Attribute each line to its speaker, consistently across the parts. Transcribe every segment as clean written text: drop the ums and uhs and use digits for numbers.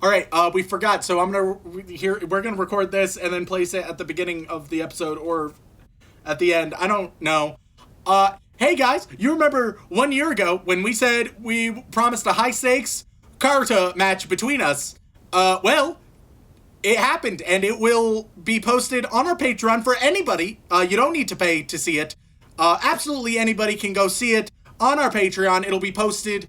Speaker 1: All right, we forgot. So we're gonna record this and then place it at the beginning of the episode or at the end. I don't know. Hey guys, you remember 1 year ago when we said we promised a high stakes Karuta match between us? Well, it happened, and it will be posted on our Patreon for anybody. You don't need to pay to see it. Absolutely anybody can go see it on our Patreon. It'll be posted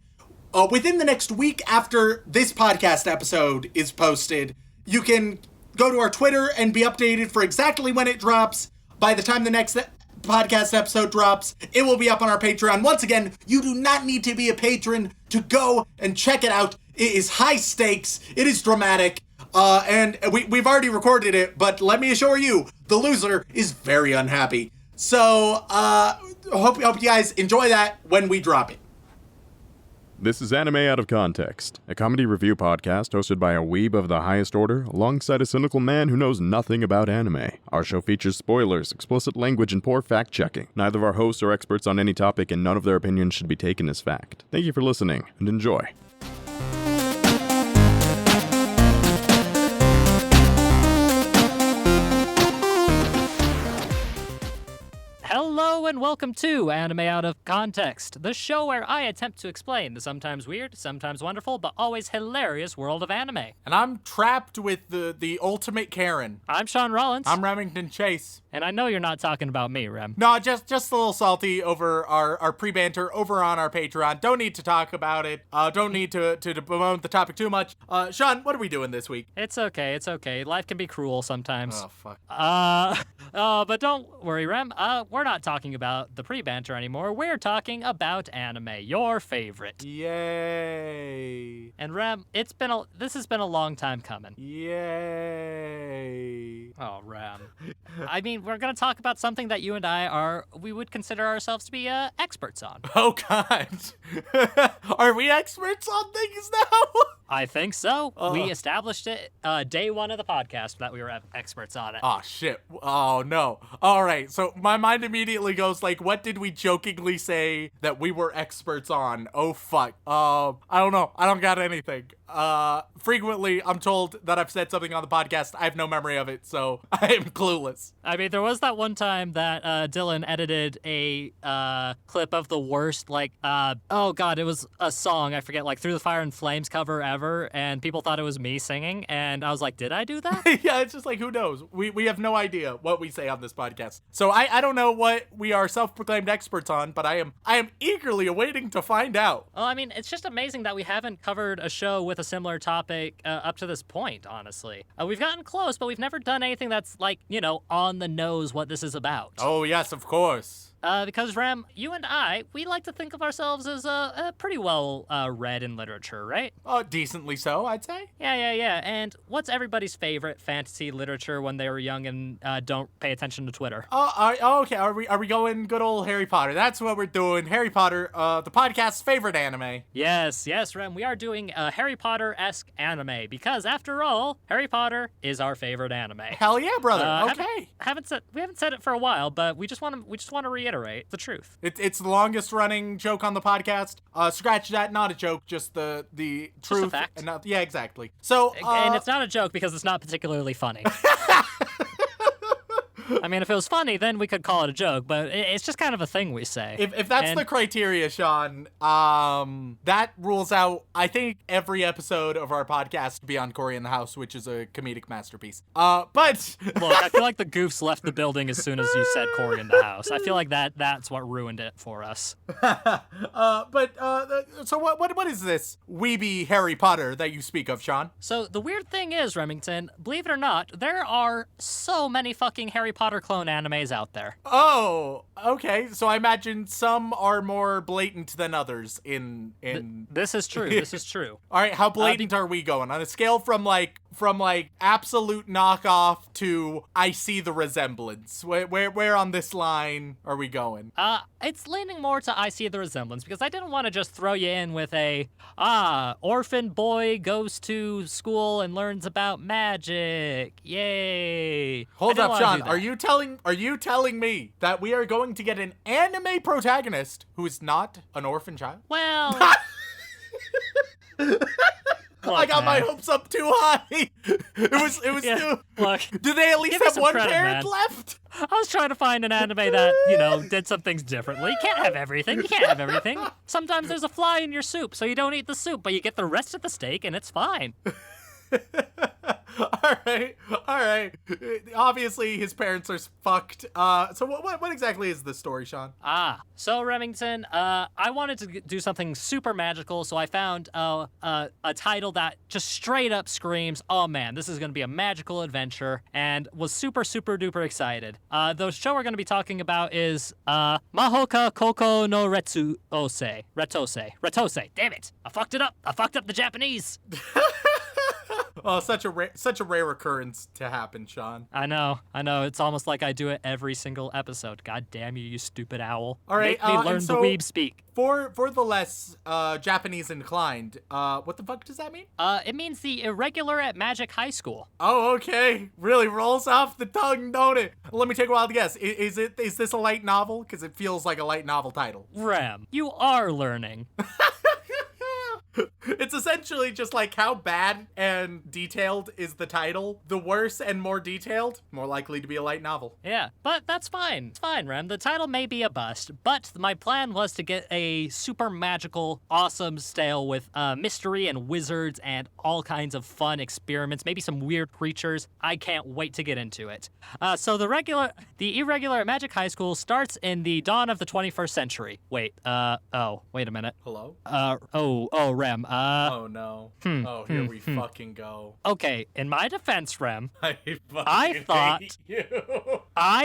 Speaker 1: within the next week after this podcast episode is posted. You can go to our Twitter and be updated for exactly when it drops. By the time the next podcast episode drops, it will be up on our Patreon. Once again, you do not need to be a patron to go and check it out. It is high stakes. It is dramatic. And we've already recorded it, but let me assure you, the loser is very unhappy. So, hope you guys enjoy that when we drop it.
Speaker 2: This is Anime Out of Context, a comedy review podcast hosted by a weeb of the highest order, alongside a cynical man who knows nothing about anime. Our show features spoilers, explicit language, and poor fact-checking. Neither of our hosts are experts on any topic, and none of their opinions should be taken as fact. Thank you for listening, and enjoy.
Speaker 3: Hello and welcome to Anime Out of Context, the show where I attempt to explain the sometimes weird, sometimes wonderful, but always hilarious world of anime.
Speaker 1: And I'm trapped with the ultimate Karen.
Speaker 3: I'm Sean Rollins.
Speaker 1: I'm Remington Chase.
Speaker 3: And I know you're not talking about me, Rem.
Speaker 1: No, just a little salty over our pre-banter over on our Patreon. Don't need to talk about it. Don't need to bemoan the topic too much. Sean, what are we doing this week?
Speaker 3: It's okay. Life can be cruel sometimes.
Speaker 1: Oh, fuck.
Speaker 3: But don't worry, Rem. We're not talking about the pre-banter anymore. We're talking about anime, your favorite.
Speaker 1: Yay.
Speaker 3: And Rem, this has been a long time coming.
Speaker 1: Yay.
Speaker 3: Oh, Rem. I mean, we're going to talk about something that you and I we would consider ourselves to be experts on.
Speaker 1: Oh, God. Are we experts on things now?
Speaker 3: I think so. We established it day one of the podcast that we were experts on it.
Speaker 1: Oh, shit. Oh, no. All right. So my mind immediately goes like, what did we jokingly say that we were experts on? Oh, fuck. I don't know. I don't got anything. Frequently, I'm told that I've said something on the podcast. I have no memory of it, so I am clueless.
Speaker 3: I mean, there was that one time that Dylan edited a clip of the worst, it was a song, I forget, like Through the Fire and Flames cover ever, and people thought it was me singing, and I was like, did I do that?
Speaker 1: Yeah, it's just like, who knows? We have no idea what we say on this podcast. So I don't know what we are self-proclaimed experts on, but I am eagerly awaiting to find out.
Speaker 3: Well, I mean, it's just amazing that we haven't covered a show with a similar topic up to this point, honestly. We've gotten close, but we've never done anything that's, on the nose what this is about.
Speaker 1: Oh, yes, of course.
Speaker 3: Because, Rem, you and I, we like to think of ourselves as pretty well read in literature, right?
Speaker 1: Oh, decently so, I'd say.
Speaker 3: Yeah. And what's everybody's favorite fantasy literature when they were young and don't pay attention to Twitter?
Speaker 1: Okay. Are we going good old Harry Potter? That's what we're doing. Harry Potter, the podcast's favorite anime.
Speaker 3: Yes, Rem. We are doing a Harry Potter-esque anime because, after all, Harry Potter is our favorite anime.
Speaker 1: Hell yeah, brother. Okay.
Speaker 3: We haven't said it for a while, but we just want to reiterate the truth.
Speaker 1: It's the longest running joke on the podcast. Scratch that, not a joke, just the truth.
Speaker 3: Just a fact.
Speaker 1: Yeah, exactly. So
Speaker 3: and it's not a joke because it's not particularly funny. I mean, if it was funny, then we could call it a joke, but it's just kind of a thing we say.
Speaker 1: If that's the criteria, Sean, that rules out, I think, every episode of our podcast beyond Corey in the House, which is a comedic masterpiece. But
Speaker 3: look, I feel like the goofs left the building as soon as you said Corey in the House. I feel like that's what ruined it for us.
Speaker 1: So what is this weeby Harry Potter that you speak of, Sean?
Speaker 3: So the weird thing is, Remington, believe it or not, there are so many fucking Harry Potter clone animes out there.
Speaker 1: Oh, okay. So I imagine some are more blatant than others in
Speaker 3: This is true. This is true.
Speaker 1: All right, how blatant are we going? On a scale from absolute knockoff to I see the resemblance. Where on this line are we going?
Speaker 3: It's leaning more to I see the resemblance because I didn't want to just throw you in with orphan boy goes to school and learns about magic. Yay.
Speaker 1: Hold up, Sean. Are you telling me that we are going to get an anime protagonist who is not an orphan child?
Speaker 3: Well,
Speaker 1: I got my
Speaker 3: man.
Speaker 1: hopes up too high. It was
Speaker 3: Yeah,
Speaker 1: too.
Speaker 3: look,
Speaker 1: Do they at least
Speaker 3: give me
Speaker 1: have
Speaker 3: some
Speaker 1: one
Speaker 3: credit,
Speaker 1: parent
Speaker 3: man.
Speaker 1: left?
Speaker 3: I was trying to find an anime that, did some things differently. You can't have everything. You can't have everything. Sometimes there's a fly in your soup, so you don't eat the soup, but you get the rest of the steak, and it's fine.
Speaker 1: All right. Obviously, his parents are fucked. So what exactly is the story, Sean?
Speaker 3: So Remington, I wanted to do something super magical, so I found a title that just straight up screams, oh man, this is going to be a magical adventure, and was super, super duper excited. The show we're going to be talking about is Mahoka Koko no Retose. Damn it. I fucked it up. I fucked up the Japanese.
Speaker 1: Oh, such a rare occurrence to happen, Sean.
Speaker 3: I know. It's almost like I do it every single episode. God damn you, you stupid owl.
Speaker 1: All right,
Speaker 3: Make me learn the weeb speak.
Speaker 1: For the less Japanese inclined, what the fuck does that mean?
Speaker 3: It means the Irregular at Magic High School.
Speaker 1: Oh, okay. Really rolls off the tongue, don't it? Let me take a while to guess. Is this a light novel? Because it feels like a light novel title.
Speaker 3: Rem, you are learning.
Speaker 1: It's essentially just like how bad and detailed is the title. The worse and more detailed, more likely to be a light novel.
Speaker 3: Yeah, but that's fine. It's fine, Rem. The title may be a bust, but my plan was to get a super magical, awesome tale with mystery and wizards and all kinds of fun experiments, maybe some weird creatures. I can't wait to get into it. So the Irregular at Magic High School starts in the dawn of the 21st century. Wait a minute.
Speaker 1: Hello?
Speaker 3: Rem.
Speaker 1: Oh no. Here we fucking go.
Speaker 3: Okay, in my defense, Rem,
Speaker 1: I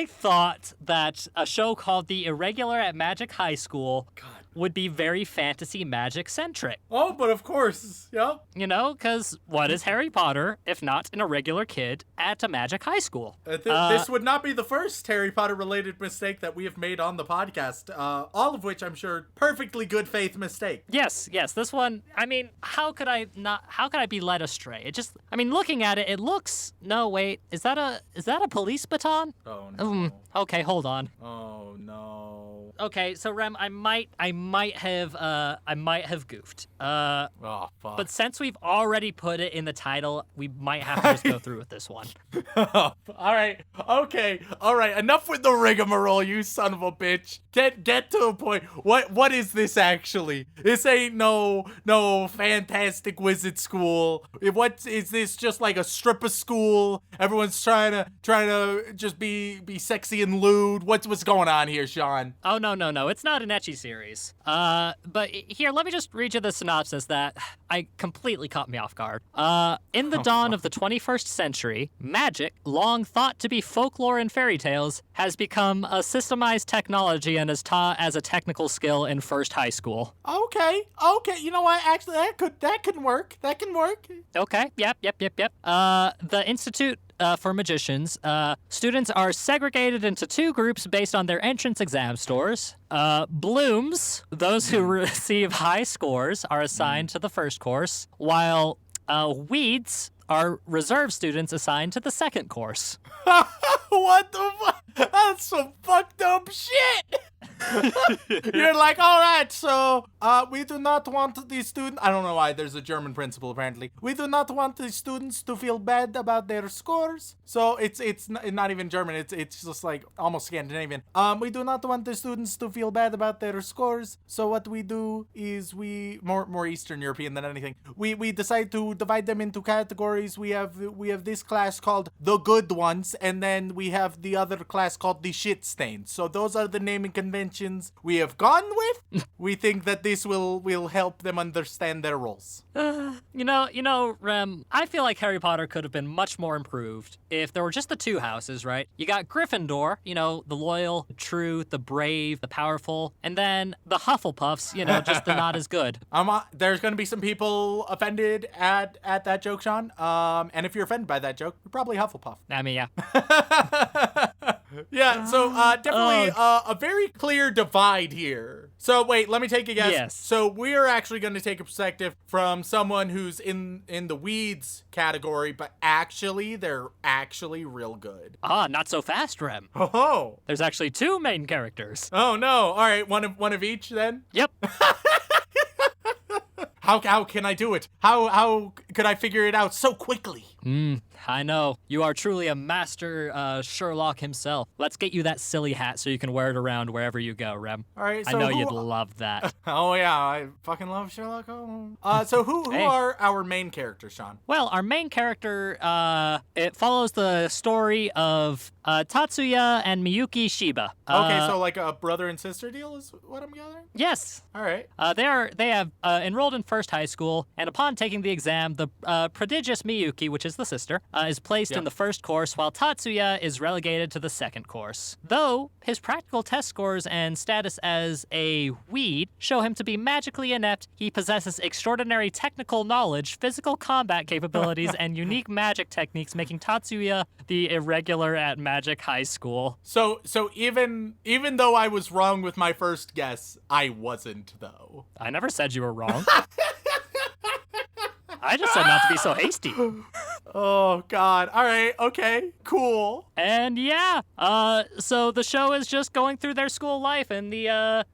Speaker 3: thought that a show called The Irregular at Magic High School would be very fantasy magic centric.
Speaker 1: Oh, but of course, yeah.
Speaker 3: Because what is Harry Potter if not an irregular kid at a magic high school?
Speaker 1: This would not be the first Harry Potter related mistake that we have made on the podcast, all of which I'm sure perfectly good faith mistake.
Speaker 3: Yes, this one, I mean, how could I be led astray? Looking at it, it looks, no, wait, is that a police baton?
Speaker 1: Oh no.
Speaker 3: Okay, hold on.
Speaker 1: Oh no.
Speaker 3: Okay, so Rem, I might have goofed.
Speaker 1: Oh fuck.
Speaker 3: But since we've already put it in the title, we might have to just go through with this one.
Speaker 1: All right. Okay. All right. Enough with the rigmarole, you son of a bitch. Get to a point. What is this actually? This ain't no fantastic wizard school. What is this? Just like a stripper school? Everyone's trying to just be sexy and lewd. What's going on here, Sean?
Speaker 3: Oh no. It's not an ecchi series. But here, let me just read you the synopsis that I completely caught me off guard. In the dawn of the 21st century, magic, long thought to be folklore and fairy tales, has become a systemized technology and is taught as a technical skill in first high school.
Speaker 1: Okay. You know what? Actually, that can work.
Speaker 3: Okay. Yep. The Institute for Magicians, students are segregated into two groups based on their entrance exam scores. Blooms, those who receive high scores, are assigned to the first course, while weeds are reserve students assigned to the second course.
Speaker 1: What the fuck? That's some fucked up shit. You're like, all right, so we do not want the student. I don't know why. There's a German principle apparently. We do not want the students to feel bad about their scores. So it's not even German. It's just like almost Scandinavian. We do not want the students to feel bad about their scores. So what we do is we more Eastern European than anything. We decide to divide them into categories. We have this class called the good ones, and then we have the other class called the shit stains. So those are the naming conventions we have gone with. We think that this will help them understand their roles.
Speaker 3: Rem, I feel like Harry Potter could have been much more improved if there were just the two houses, right? You got Gryffindor, the loyal, the true, the brave, the powerful, and then the Hufflepuffs, just the not as good.
Speaker 1: There's gonna be some people offended at that joke, Sean. And if you're offended by that joke, you're probably Hufflepuff.
Speaker 3: I mean, yeah.
Speaker 1: Yeah, so definitely a very clear divide here. So wait, let me take a guess.
Speaker 3: Yes.
Speaker 1: So we are actually going to take a perspective from someone who's in the weeds category, but they're actually real good.
Speaker 3: Not so fast, Rem.
Speaker 1: Oh.
Speaker 3: There's actually two main characters.
Speaker 1: Oh no. All right, one of each then.
Speaker 3: Yep.
Speaker 1: How can I do it? How could I figure it out so quickly?
Speaker 3: I know. You are truly a master Sherlock himself. Let's get you that silly hat so you can wear it around wherever you go, Rem.
Speaker 1: All right,
Speaker 3: I
Speaker 1: so
Speaker 3: know
Speaker 1: who-
Speaker 3: you'd love that.
Speaker 1: Oh yeah, I fucking love Sherlock Holmes. So who
Speaker 3: Hey.
Speaker 1: are our main characters, Sean?
Speaker 3: Well, our main character, it follows the story of Tatsuya and Miyuki Shiba.
Speaker 1: Okay, so like a brother and sister deal is what I'm gathering?
Speaker 3: Yes.
Speaker 1: All right.
Speaker 3: They have enrolled in first high school, and upon taking the exam, the prodigious Miyuki, which is the sister, is placed in the first course, while Tatsuya is relegated to the second course. Though his practical test scores and status as a weed show him to be magically inept, he possesses extraordinary technical knowledge, physical combat capabilities, and unique magic techniques, making Tatsuya the irregular at Magic High School.
Speaker 1: So even though I was wrong with my first guess, I wasn't though.
Speaker 3: I never said you were wrong. I just said not to be so hasty.
Speaker 1: Oh God. All right. Okay. Cool.
Speaker 3: And yeah, so the show is just going through their school life and the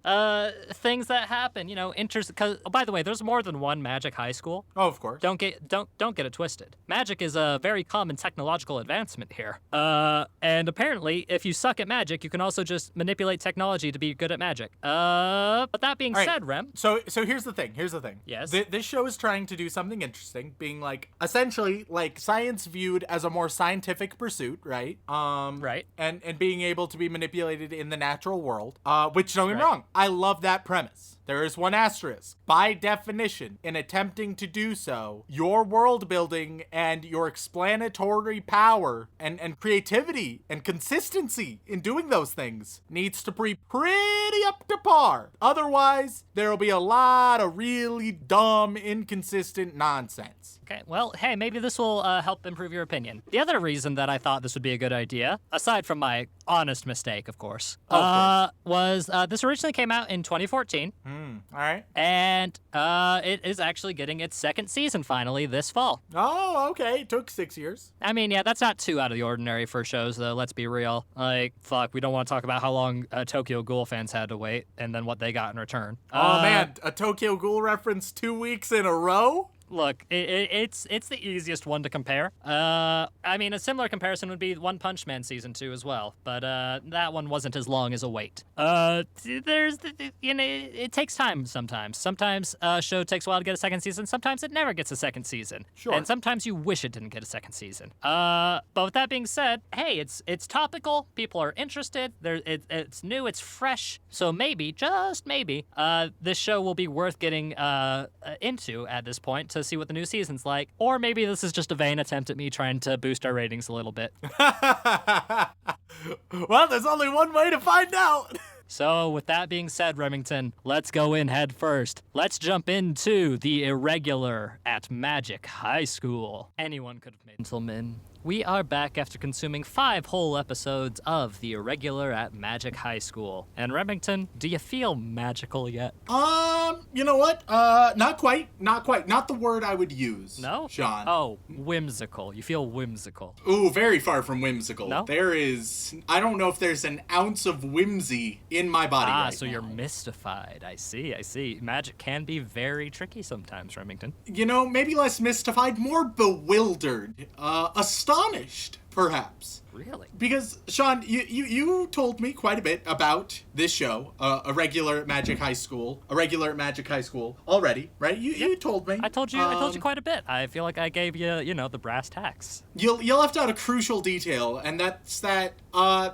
Speaker 3: things that happen. You know, Cause by the way, there's more than one Magic High School.
Speaker 1: Oh, of course.
Speaker 3: Don't get it twisted. Magic is a very common technological advancement here. And apparently, if you suck at magic, you can also just manipulate technology to be good at magic. But that being
Speaker 1: All right.
Speaker 3: said, Rem.
Speaker 1: So here's the thing.
Speaker 3: Yes?
Speaker 1: This show is trying to do something interesting, being like essentially like science viewed as a more scientific pursuit, right?
Speaker 3: Right.
Speaker 1: And being able to be manipulated in the natural world. Which don't get me
Speaker 3: Right.
Speaker 1: wrong, I love that premise. There is one asterisk. By definition, in attempting to do so, your world building and your explanatory power and creativity and consistency in doing those things needs to be pretty up to par. Otherwise, there'll be a lot of really dumb, inconsistent nonsense.
Speaker 3: Okay, well, hey, maybe this will help improve your opinion. The other reason that I thought this would be a good idea, aside from my honest mistake, of course, was this originally came out in 2014.
Speaker 1: All right.
Speaker 3: And it is actually getting its second season finally this fall.
Speaker 1: Oh, okay. It took 6 years.
Speaker 3: I mean, yeah, that's not too out of the ordinary for shows, though. Let's be real. Like, fuck, we don't want to talk about how long Tokyo Ghoul fans had to wait and then what they got in return.
Speaker 1: Oh, man. A Tokyo Ghoul reference 2 weeks in a row?
Speaker 3: Look, it's the easiest one to compare. I mean, a similar comparison would be One Punch Man Season 2 as well, but that one wasn't as long as a wait. It takes time sometimes. Sometimes a show takes a while to get a second season. Sometimes it never gets a second season.
Speaker 1: Sure.
Speaker 3: And sometimes you wish it didn't get a second season. But with that being said, hey, it's topical. People are interested. It's new. It's fresh. So maybe, just maybe, this show will be worth getting into at this point to see what the new season's like. Or maybe this is just a vain attempt at me trying to boost our ratings a little bit.
Speaker 1: Well, there's only one way to find out.
Speaker 3: So, with that being said, Remington, let's go in head first. Let's jump into the Irregular at Magic High School. Anyone could have made. Gentlemen, we are back after consuming 5 whole episodes of the Irregular at Magic High School. And Remington, do you feel magical yet?
Speaker 1: You know what? Not quite. Not the word I would use.
Speaker 3: No?
Speaker 1: Sean.
Speaker 3: Oh, whimsical. You feel whimsical.
Speaker 1: Ooh, very far from whimsical.
Speaker 3: No?
Speaker 1: I don't know if there's an ounce of whimsy in my body right
Speaker 3: so
Speaker 1: now.
Speaker 3: you're mystified. I see. Magic can be very tricky sometimes, Remington.
Speaker 1: You know, maybe less mystified, more bewildered, astonished, perhaps.
Speaker 3: Really?
Speaker 1: Because, Sean, you told me quite a bit about this show, Irregular at Magic High School, already, right? You told me.
Speaker 3: I told you quite a bit. I feel like I gave you, the brass tacks.
Speaker 1: You left out a crucial detail, and that's that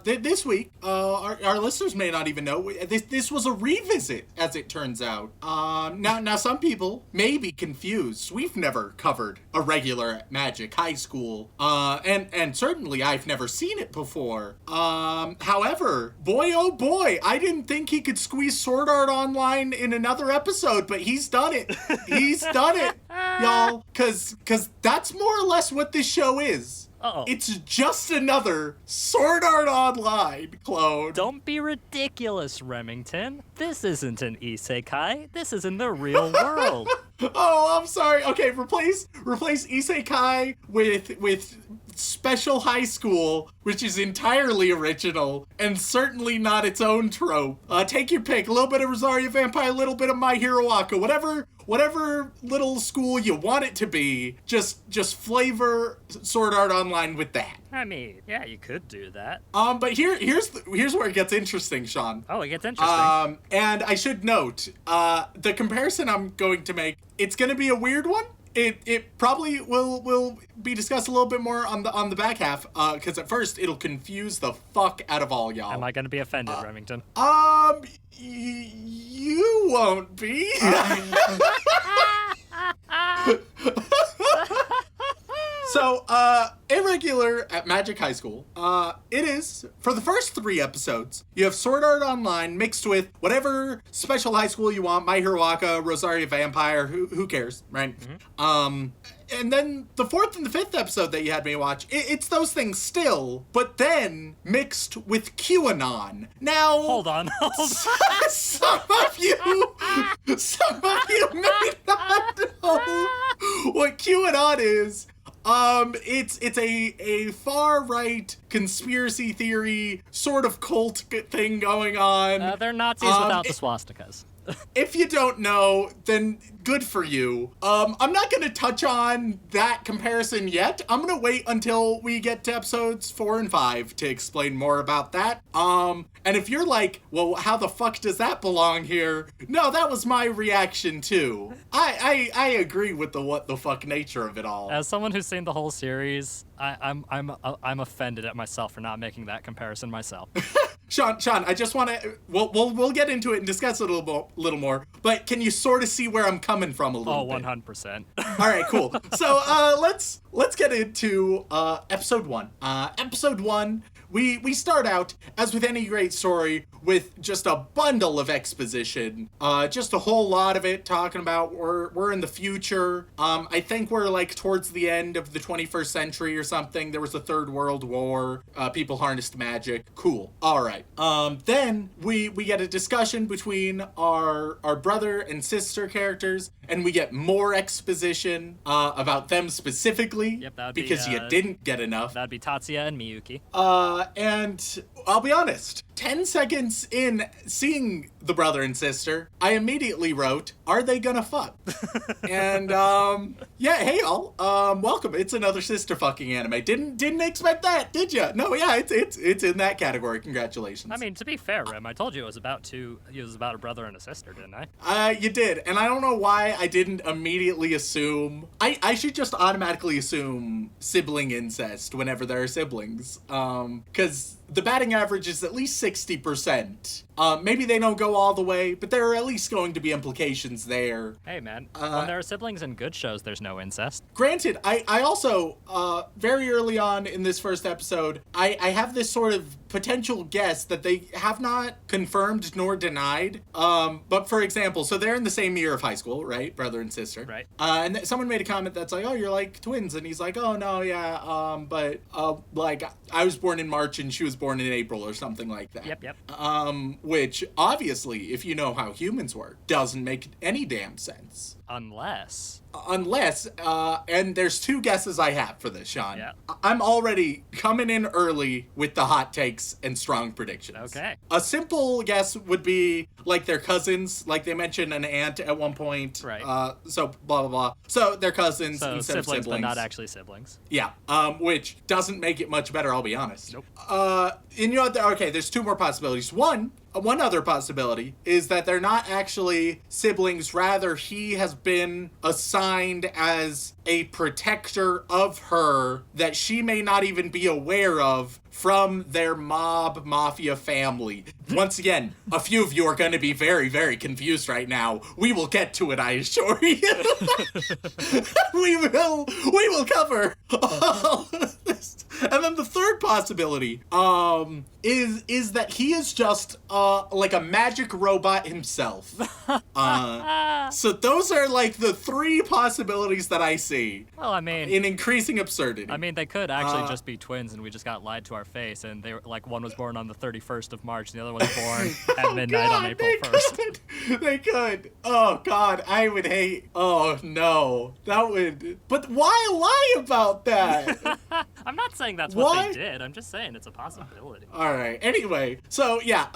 Speaker 1: this week, our listeners may not even know, this was a revisit, as it turns out. Now some people may be confused. We've never covered Irregular at Magic High School, and certainly I've never seen it before. However, boy oh boy, I didn't think he could squeeze Sword Art Online in another episode, but he's done it. He's done it, y'all. Cause that's more or less what this show is.
Speaker 3: Uh-oh.
Speaker 1: It's just another Sword Art Online clone.
Speaker 3: Don't be ridiculous, Remington. This isn't an isekai. This is in the real world.
Speaker 1: Oh, I'm sorry. Okay, replace Isekai with Special High School, which is entirely original and certainly not its own trope. Take your pick. A little bit of Rosario Vampire, a little bit of My Hero Acca. whatever little school you want it to be, just flavor Sword Art Online with that.
Speaker 3: I mean, yeah, you could do that.
Speaker 1: But here's where it gets interesting, Sean.
Speaker 3: Oh, it gets interesting.
Speaker 1: And I should note, the comparison I'm going to make, it's going to be a weird one. It probably will be discussed a little bit more on the back half, because at first it'll confuse the fuck out of all y'all.
Speaker 3: Am I going to be offended, Remington?
Speaker 1: You won't be. So, Irregular at Magic High School, it is, for the first 3 episodes, you have Sword Art Online mixed with whatever special high school you want, My Hero Academia, Rosaria Vampire, who cares, right? Mm-hmm. And then the 4th and the 5th episode that you had me watch, it's those things still, but then mixed with QAnon. Now...
Speaker 3: Hold on.
Speaker 1: Some of you may not know what QAnon is. It's a far-right conspiracy theory sort of cult thing going on.
Speaker 3: They're Nazis without the swastikas.
Speaker 1: If you don't know, then good for you. I'm not going to touch on that comparison yet. I'm going to wait until we get to episodes 4 and 5 to explain more about that. And if you're like, well, how the fuck does that belong here? No, that was my reaction too. I agree with the what the fuck nature of it all.
Speaker 3: As someone who's seen the whole series, I'm offended at myself for not making that comparison myself.
Speaker 1: Sean, I just want to, we'll get into it and discuss it a little more, but can you sort of see where I'm coming from a little bit?
Speaker 3: 100%.
Speaker 1: All right, cool. So let's get into episode 1. Episode 1, we start out, as with any great story, with just a bundle of exposition. Just a whole lot of it talking about we're in the future. I think we're like towards the end of the 21st century or something. There was a 3rd World War. People harnessed magic. Cool. All right. Then we get a discussion between our brother and sister characters, and we get more exposition about them specifically.
Speaker 3: Yep, that would be,
Speaker 1: because you didn't get enough.
Speaker 3: That'd be Tatsuya and Miyuki.
Speaker 1: And I'll be honest, 10 seconds in seeing the brother and sister, I immediately wrote, are they gonna fuck? And, yeah, hey y'all, welcome. It's another sister fucking anime. Didn't expect that, did ya? No, yeah, it's in that category. Congratulations.
Speaker 3: I mean, to be fair, Rem, I told you it was about a brother and a sister, didn't I?
Speaker 1: You did, and I don't know why I didn't immediately assume. I should just automatically assume sibling incest whenever there are siblings, because the batting average is at least 60%. Maybe they don't go all the way, but there are at least going to be implications there.
Speaker 3: Hey, man, when there are siblings in good shows, there's no incest.
Speaker 1: Granted, I also, very early on in this first episode, I have this sort of potential guess that they have not confirmed nor denied. But for example, so they're in the same year of high school, right? Brother and sister.
Speaker 3: Right.
Speaker 1: And someone made a comment that's like, oh, you're like twins. And he's like, oh, no, yeah, but, like, I was born in March and she was born in April or something like that.
Speaker 3: Yep.
Speaker 1: Which, obviously, if you know how humans work, doesn't make any damn sense.
Speaker 3: Unless,
Speaker 1: and there's 2 guesses I have for this, Sean.
Speaker 3: Yeah.
Speaker 1: I'm already coming in early with the hot takes and strong predictions.
Speaker 3: Okay.
Speaker 1: A simple guess would be, like, they're cousins, like they mentioned an aunt at one point.
Speaker 3: Right.
Speaker 1: So, blah, blah, blah. So, they're cousins
Speaker 3: so
Speaker 1: instead
Speaker 3: siblings,
Speaker 1: of siblings.
Speaker 3: but not actually siblings.
Speaker 1: Yeah, which doesn't make it much better, I'll be honest.
Speaker 3: Nope.
Speaker 1: And you know what, okay, there's 2 more possibilities. One other possibility is that they're not actually siblings, rather he has been assigned as a protector of her that she may not even be aware of from their mafia family. Once again, a few of you are going to be very, very confused right now. We will get to it, I assure you. We will cover all of this. And then the third possibility is that he is just like a magic robot himself. So those are like the 3 possibilities that I see.
Speaker 3: Well, I mean,
Speaker 1: in increasing absurdity.
Speaker 3: I mean, they could actually just be twins, and we just got lied to our face, and they were like, one was born on the 31st of March, and the other was born at midnight on April 1st.
Speaker 1: They could. Oh God, I would hate. Oh no, that would. But why lie about that?
Speaker 3: I'm not saying that's what
Speaker 1: Why?
Speaker 3: they did. I'm just saying it's a possibility.
Speaker 1: All right. Anyway, so yeah,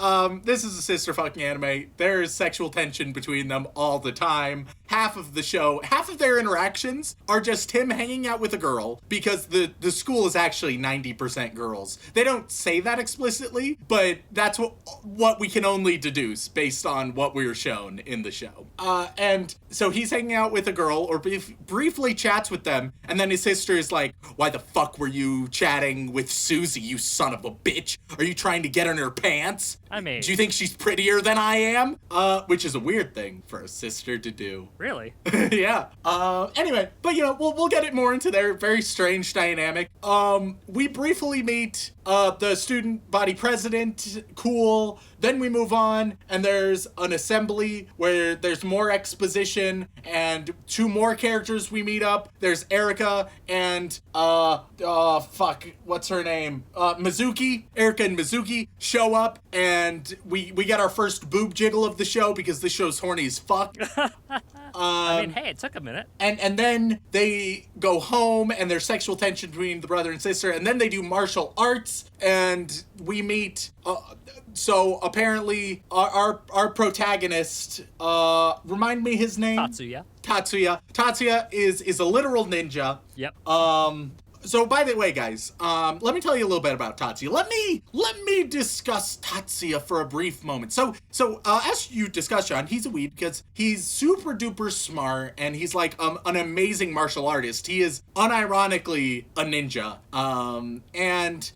Speaker 1: this is a sister fucking anime. There is sexual tension between them all the time. Half of their interactions are just him hanging out with a girl because the school is actually 90% girls. They don't say that explicitly, but that's what we can only deduce based on what we were shown in the show. And so he's hanging out with a girl or briefly chats with them, and then his sister is like, "Why the fuck were you chatting with Susie, you son of a bitch? Are you trying to get in her pants?
Speaker 3: I mean...
Speaker 1: Do you think she's prettier than I am?" Which is a weird thing for a sister to do.
Speaker 3: Really?
Speaker 1: Yeah. Anyway, but we'll get it more into their very strange dynamic. We briefly meet the student body president, cool. Then we move on, and there's an assembly where there's more exposition, and 2 more characters we meet up. There's Erica and, what's her name? Mizuki. Erica and Mizuki show up, and we get our first boob jiggle of the show because this show's horny as fuck.
Speaker 3: I mean, hey, it took a minute.
Speaker 1: And then they go home, and there's sexual tension between the brother and sister, and then they do martial arts, and we meet... So apparently our protagonist, remind me his name?
Speaker 3: Tatsuya.
Speaker 1: Tatsuya is a literal ninja.
Speaker 3: Yep.
Speaker 1: So by the way, guys, let me tell you a little bit about Tatsuya. Let me discuss Tatsuya for a brief moment. So as you discussed, John, he's a weed because he's super duper smart and he's like an amazing martial artist. He is unironically a ninja. And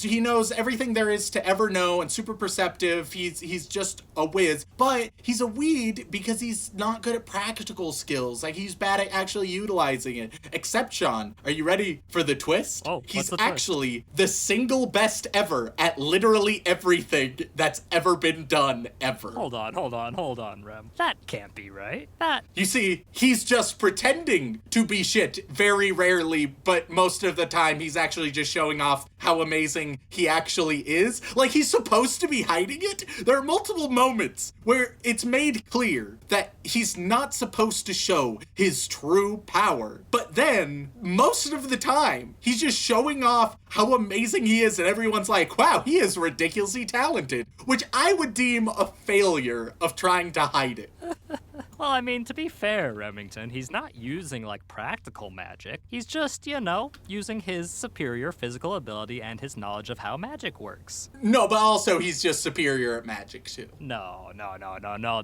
Speaker 1: he knows everything there is to ever know and super perceptive. He's just a whiz, but he's a weed because he's not good at practical skills. Like he's bad at actually utilizing it. Except Sean, are you ready for the twist?
Speaker 3: Oh, what's
Speaker 1: he's
Speaker 3: the twist?
Speaker 1: Actually the single best ever at literally everything that's ever been done ever.
Speaker 3: Hold on, Rem. That can't be right.
Speaker 1: You see, he's just pretending to be shit very rarely, but most of the time he's actually just showing off how amazing he actually is. Like he's supposed to be hiding it. There are multiple moments where it's made clear that he's not supposed to show his true power. But then, most of the time, he's just showing off how amazing he is, and everyone's like, wow, he is ridiculously talented, which I would deem a failure of trying to hide it.
Speaker 3: Well, I mean, to be fair, Remington, he's not using, like, practical magic. He's just, using his superior physical ability and his knowledge of how magic works.
Speaker 1: No, but also he's just superior at magic, too.
Speaker 3: No.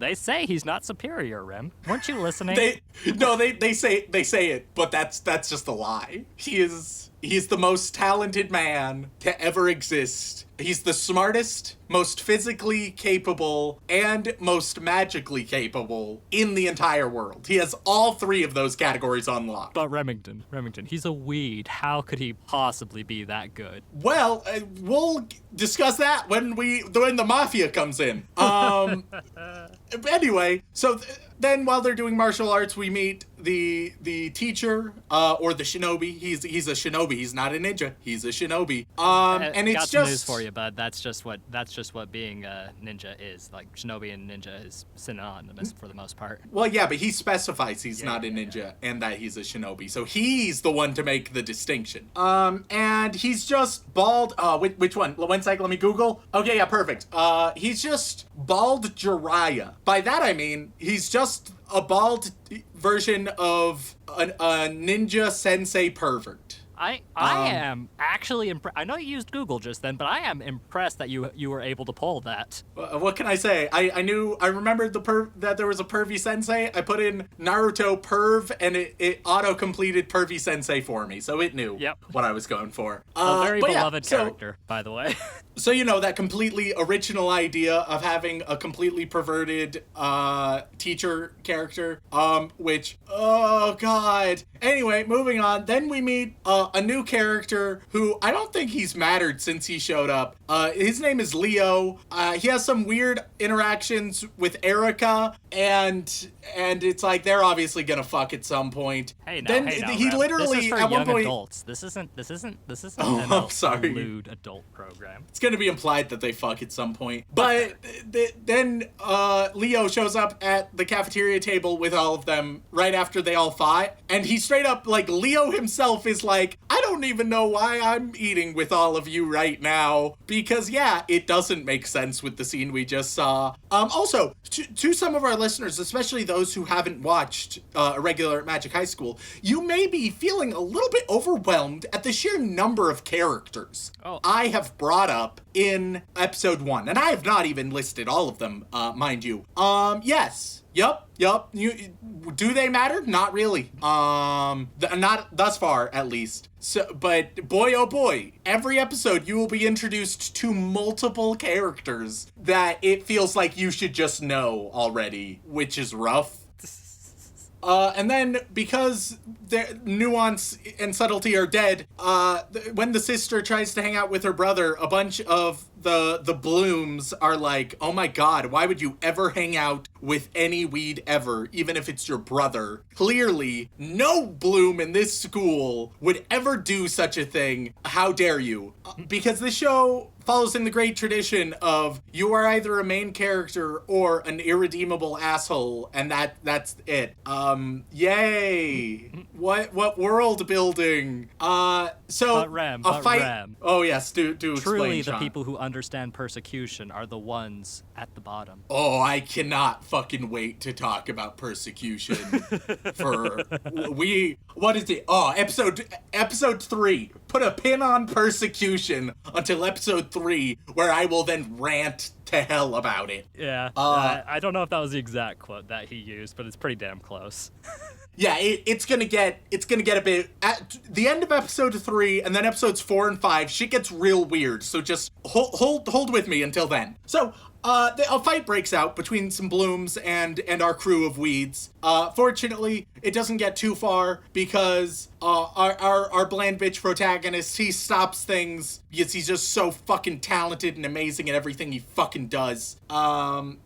Speaker 3: They say he's not superior, Rem. Weren't you listening?
Speaker 1: They say it, but that's just a lie. He's the most talented man to ever exist. He's the smartest, most physically capable, and most magically capable in the entire world. He has all 3 of those categories unlocked.
Speaker 3: But Remington, he's a weed. How could he possibly be that good?
Speaker 1: Well, we'll discuss that when the mafia comes in. Anyway, so then while they're doing martial arts, we meet the teacher, or the shinobi. He's a shinobi. He's not a ninja. He's a shinobi. And it's
Speaker 3: got some
Speaker 1: just
Speaker 3: news for you, bud. That's just what being a ninja is. Like shinobi and ninja is synonymous for the most part.
Speaker 1: Well, yeah, but he specifies he's not a ninja and that he's a shinobi, so he's the one to make the distinction. And he's just bald. Which one? One sec, let me Google. Okay, yeah, perfect. He's just bald Jiraiya. By that I mean he's just a bald version of a ninja sensei pervert.
Speaker 3: I am actually impressed. I know you used Google just then, but I am impressed that you were able to pull that.
Speaker 1: What can I say? I remembered that there was a pervy sensei. I put in Naruto perv, and it auto-completed pervy sensei for me, so it knew what I was going for.
Speaker 3: A very beloved character, by the way.
Speaker 1: So, that completely original idea of having a completely perverted teacher character, which, oh god. Anyway, moving on. Then we meet a new character who I don't think he's mattered since he showed up. His name is Leo. He has some weird interactions with Erica, and it's like they're obviously gonna fuck at some point.
Speaker 3: He
Speaker 1: Literally
Speaker 3: this is for
Speaker 1: at one
Speaker 3: young
Speaker 1: point.
Speaker 3: Adults. This isn't
Speaker 1: I'm sorry.
Speaker 3: lewd adult program.
Speaker 1: It's gonna be implied that they fuck at some point. But then Leo shows up at the cafeteria table with all of them right after they all fought, and he straight up, like, Leo himself is like, I don't don't even know why I'm eating with all of you right now, because yeah, it doesn't make sense with the scene we just saw. Also, to some of our listeners, especially those who haven't watched Irregular at Magic High School, you may be feeling a little bit overwhelmed at the sheer number of characters I have brought up in episode 1, and I have not even listed all of them, mind you. Yes. Yup. Do they matter? Not really. Not thus far, at least. So, but boy, oh boy, every episode you will be introduced to multiple characters that it feels like you should just know already, which is rough. And then, because the nuance and subtlety are dead, when the sister tries to hang out with her brother, a bunch of the blooms are like, oh my god, why would you ever hang out with any weed ever, even if it's your brother? Clearly, no bloom in this school would ever do such a thing. How dare you? Because the show follows in the great tradition of you are either a main character or an irredeemable asshole, and that's it. Yay! What world building? So
Speaker 3: But
Speaker 1: fight.
Speaker 3: Rem.
Speaker 1: Oh yes, do explain.
Speaker 3: Truly, the
Speaker 1: Sean.
Speaker 3: people who understand persecution are the ones at the bottom.
Speaker 1: Oh, I cannot fucking wait to talk about persecution. What is it? Oh, episode 3. Put a pin on persecution until episode 3, where I will then rant to hell about it.
Speaker 3: Yeah, I don't know if that was the exact quote that he used, but it's pretty damn close.
Speaker 1: Yeah, it's gonna get a bit at the end of episode 3, and then episodes 4 and 5. Shit gets real weird. So just hold with me until then. So a fight breaks out between some blooms and our crew of weeds. Fortunately, it doesn't get too far because our bland bitch protagonist, he stops things because he's just so fucking talented and amazing at everything he fucking does. And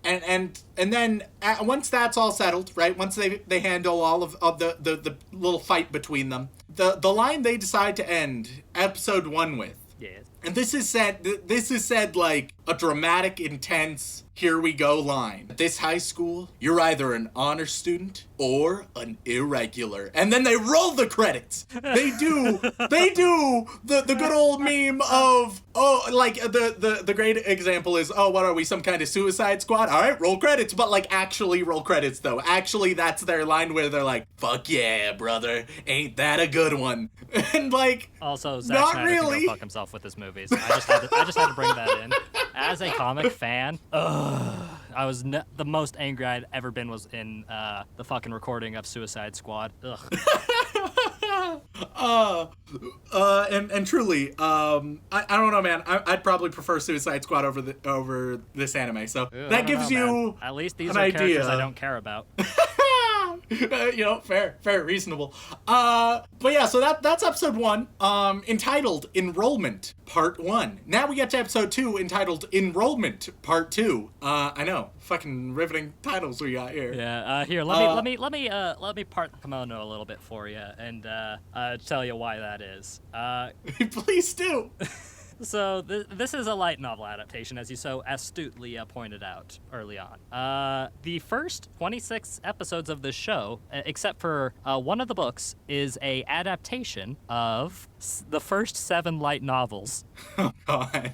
Speaker 1: then once that's all settled, right? Once they handle all of the little fight between them, the line they decide to end episode 1 with.
Speaker 3: Yes.
Speaker 1: And this is said like a dramatic, intense, here we go line. At this high school, you're either an honor student or an irregular. And then they roll the credits. They do the good old meme of, like the great example is, what are we, some kind of Suicide Squad? All right, roll credits. But like actually roll credits though. Actually, that's their line where they're like, fuck yeah, brother. Ain't that a good one? And like,
Speaker 3: also, Zack
Speaker 1: not
Speaker 3: Snyder
Speaker 1: really.
Speaker 3: can go fuck himself with his movies. I just had to bring that in. As a comic fan, I was the most angry I'd ever been was in the fucking recording of Suicide Squad. Ugh.
Speaker 1: And truly, I don't know, man. I'd probably prefer Suicide Squad over this anime. So that gives you
Speaker 3: at least these
Speaker 1: an
Speaker 3: are
Speaker 1: idea.
Speaker 3: characters I don't care about.
Speaker 1: Fair, reasonable. But yeah, so that's episode 1, entitled Enrollment Part 1. Now we get to episode 2, entitled Enrollment Part 2. I know, fucking riveting titles we got here.
Speaker 3: Yeah. Here, let me part the kimono a little bit for you and tell you why that is.
Speaker 1: Please do.
Speaker 3: So this is a light novel adaptation, as you so astutely pointed out early on. The first 26 episodes of this show, except for one of the books, is a adaptation of the first 7 light novels.
Speaker 1: Oh, God.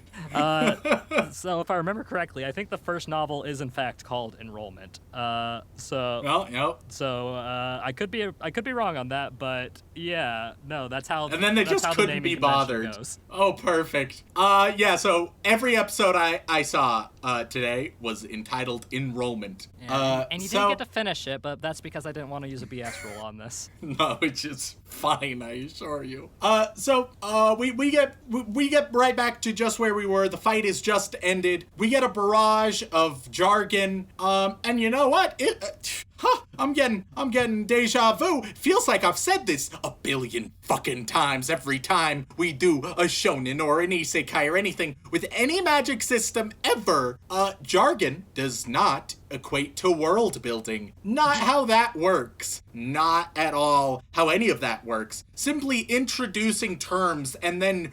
Speaker 3: So if I remember correctly, I think the first novel is in fact called Enrollment.
Speaker 1: Well, yep.
Speaker 3: So I could be wrong on that, but yeah, no, that's how.
Speaker 1: And then they just couldn't be bothered.
Speaker 3: Goes.
Speaker 1: Oh, perfect. Yeah. So every episode I saw today was entitled Enrollment.
Speaker 3: Yeah, and you didn't get to finish it, but that's because I didn't want to use a BS rule on this.
Speaker 1: No, which is fine, I assure you. So we get right back to just where we were. The fight is just ended. We get a barrage of jargon. And you know what? I'm getting deja vu. Feels like I've said this a billion fucking times every time we do a shonen or an isekai or anything with any magic system ever. Jargon does not equate to world building. Not how that works. Not at all how any of that works. Simply introducing terms and then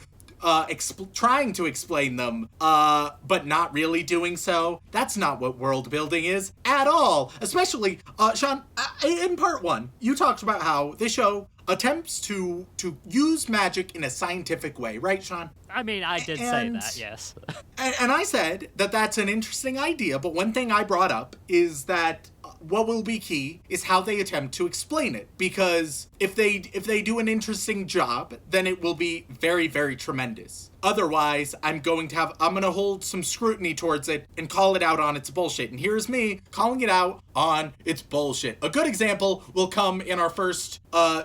Speaker 1: trying to explain them, but not really doing so. That's not what world building is at all. Especially, Sean, in part 1, you talked about how this show attempts to use magic in a scientific way, right, Sean?
Speaker 3: I mean, I did say that, yes.
Speaker 1: And I said that that's an interesting idea, but one thing I brought up is that what will be key is how they attempt to explain it, because if they do an interesting job, then it will be very, very tremendous. Otherwise, I'm going to hold some scrutiny towards it and call it out on its bullshit. And here's me calling it out on its bullshit. A good example will come in our first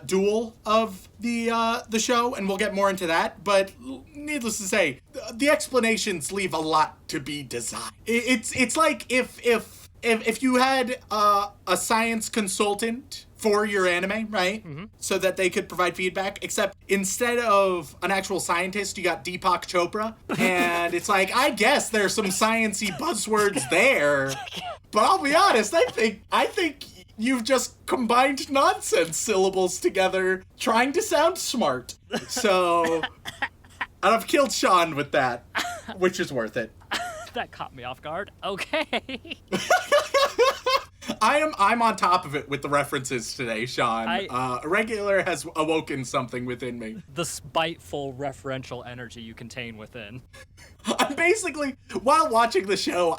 Speaker 1: duel of the show, and we'll get more into that. But needless to say, the explanations leave a lot to be desired. It's like if you had a science consultant for your anime, right? Mm-hmm. So that they could provide feedback, except instead of an actual scientist, you got Deepak Chopra. And it's like, I guess there's some science-y buzzwords there. But I'll be honest, I think you've just combined nonsense syllables together, trying to sound smart. So, and I've killed Sean with that, which is worth it.
Speaker 3: That caught me off guard. Okay.
Speaker 1: I'm on top of it with the references today, Sean. Irregular has awoken something within me.
Speaker 3: The spiteful referential energy you contain within.
Speaker 1: I'm basically, while watching the show,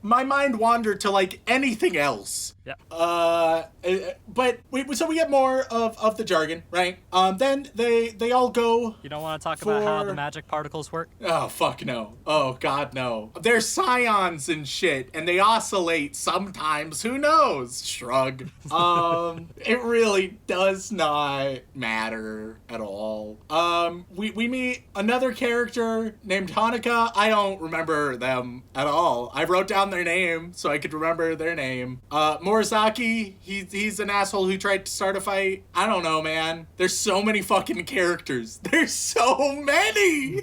Speaker 1: my mind wandered to, like, anything else.
Speaker 3: Yeah.
Speaker 1: But so we get more of the jargon, right? Then they all go.
Speaker 3: You don't want to talk about how the magic particles work?
Speaker 1: Oh, fuck no. Oh, God, no. They're scions and shit, and they oscillate sometimes. Who knows? Shrug. It really does not matter at all. We meet another character named Hanukkah. I don't remember them at all. I wrote down their name so I could remember their name. Morizaki, he's an asshole who tried to start a fight. I don't know, man. There's so many fucking characters. There's so many!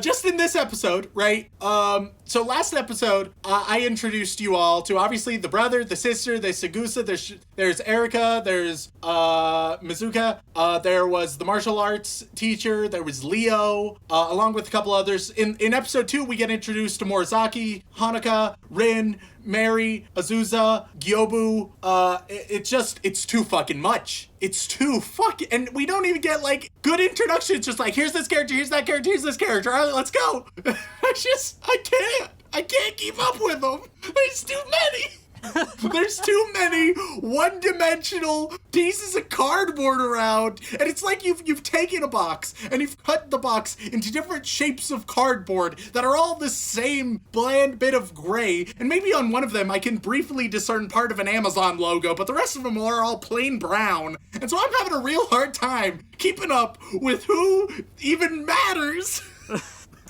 Speaker 1: Just in this episode, right? So last episode, I introduced you all to obviously the brother, the sister, there's Sagusa, there's Erika, there's Mizuka, there was the martial arts teacher, there was Leo, along with a couple others. In episode 2, we get introduced to Morizaki, Hanukkah, Rin, Mary, Azusa, Gyobu. It's too fucking much. It's too fucking, and we don't even get, like, good introductions. Just like, here's this character, here's that character, here's this character. All right, let's go. I can't keep up with them. There's too many. There's too many one-dimensional pieces of cardboard around, and it's like you've taken a box and you've cut the box into different shapes of cardboard that are all the same bland bit of gray, and maybe on one of them I can briefly discern part of an Amazon logo, but the rest of them are all plain brown, and so I'm having a real hard time keeping up with who even matters.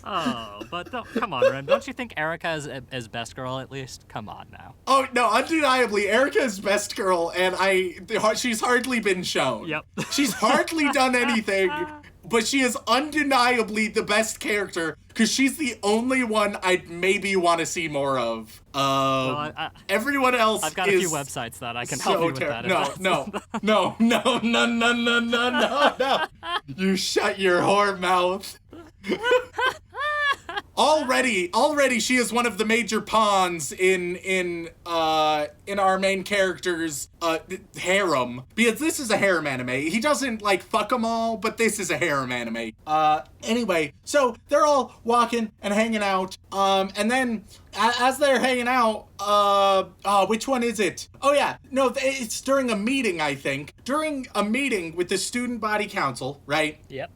Speaker 3: Oh, but come on, Ren. Don't you think Erika is best girl at least? Come on now.
Speaker 1: Oh, no, undeniably, Erika is best girl, and she's hardly been shown.
Speaker 3: Yep.
Speaker 1: She's hardly done anything, but she is undeniably the best character, because she's the only one I'd maybe want to see more of. Everyone else
Speaker 3: I've got a few websites that I can help you with that.
Speaker 1: No. You shut your whore mouth. Already she is one of the major pawns in our main character's harem, because this is a harem anime. He doesn't, like, fuck them all, but this is a harem anime. Anyway, so they're all walking and hanging out, and then as they're hanging out, which one is it? Oh yeah, no, it's during a meeting, I think. During a meeting with the student body council, right?
Speaker 3: Yep.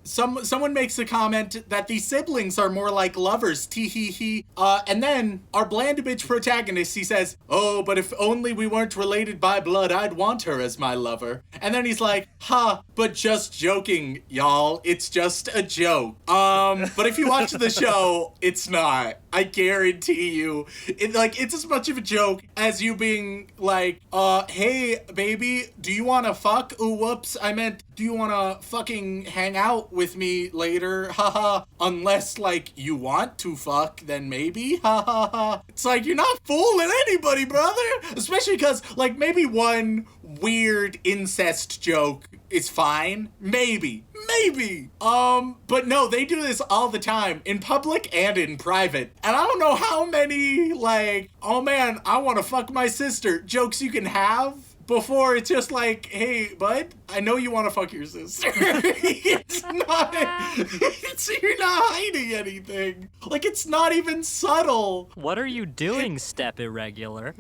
Speaker 1: Someone makes a comment that these siblings are more like lovers, tee-hee-hee. And then our bland bitch protagonist, he says, oh, but if only we weren't related by blood, I'd want her as my lover. And then he's like, but just joking, y'all. It's just a joke. But if you watch the show, it's not. I guarantee you. It's as much of a joke as you being like, hey, baby, do you want to fuck? Ooh, whoops. I meant, do you want to fucking hang out with me later? Haha. Unless, like, you want to fuck, then maybe. Haha. It's like, you're not fooling anybody, brother. Especially because, like, maybe one weird incest joke is fine. Maybe. But no, they do this all the time, in public and in private. And I don't know how many, like, oh man, I want to fuck my sister jokes you can have before it's just like, hey, bud, I know you want to fuck your sister. It's not, you're not hiding anything. Like, it's not even subtle.
Speaker 3: What are you doing, Step Irregular?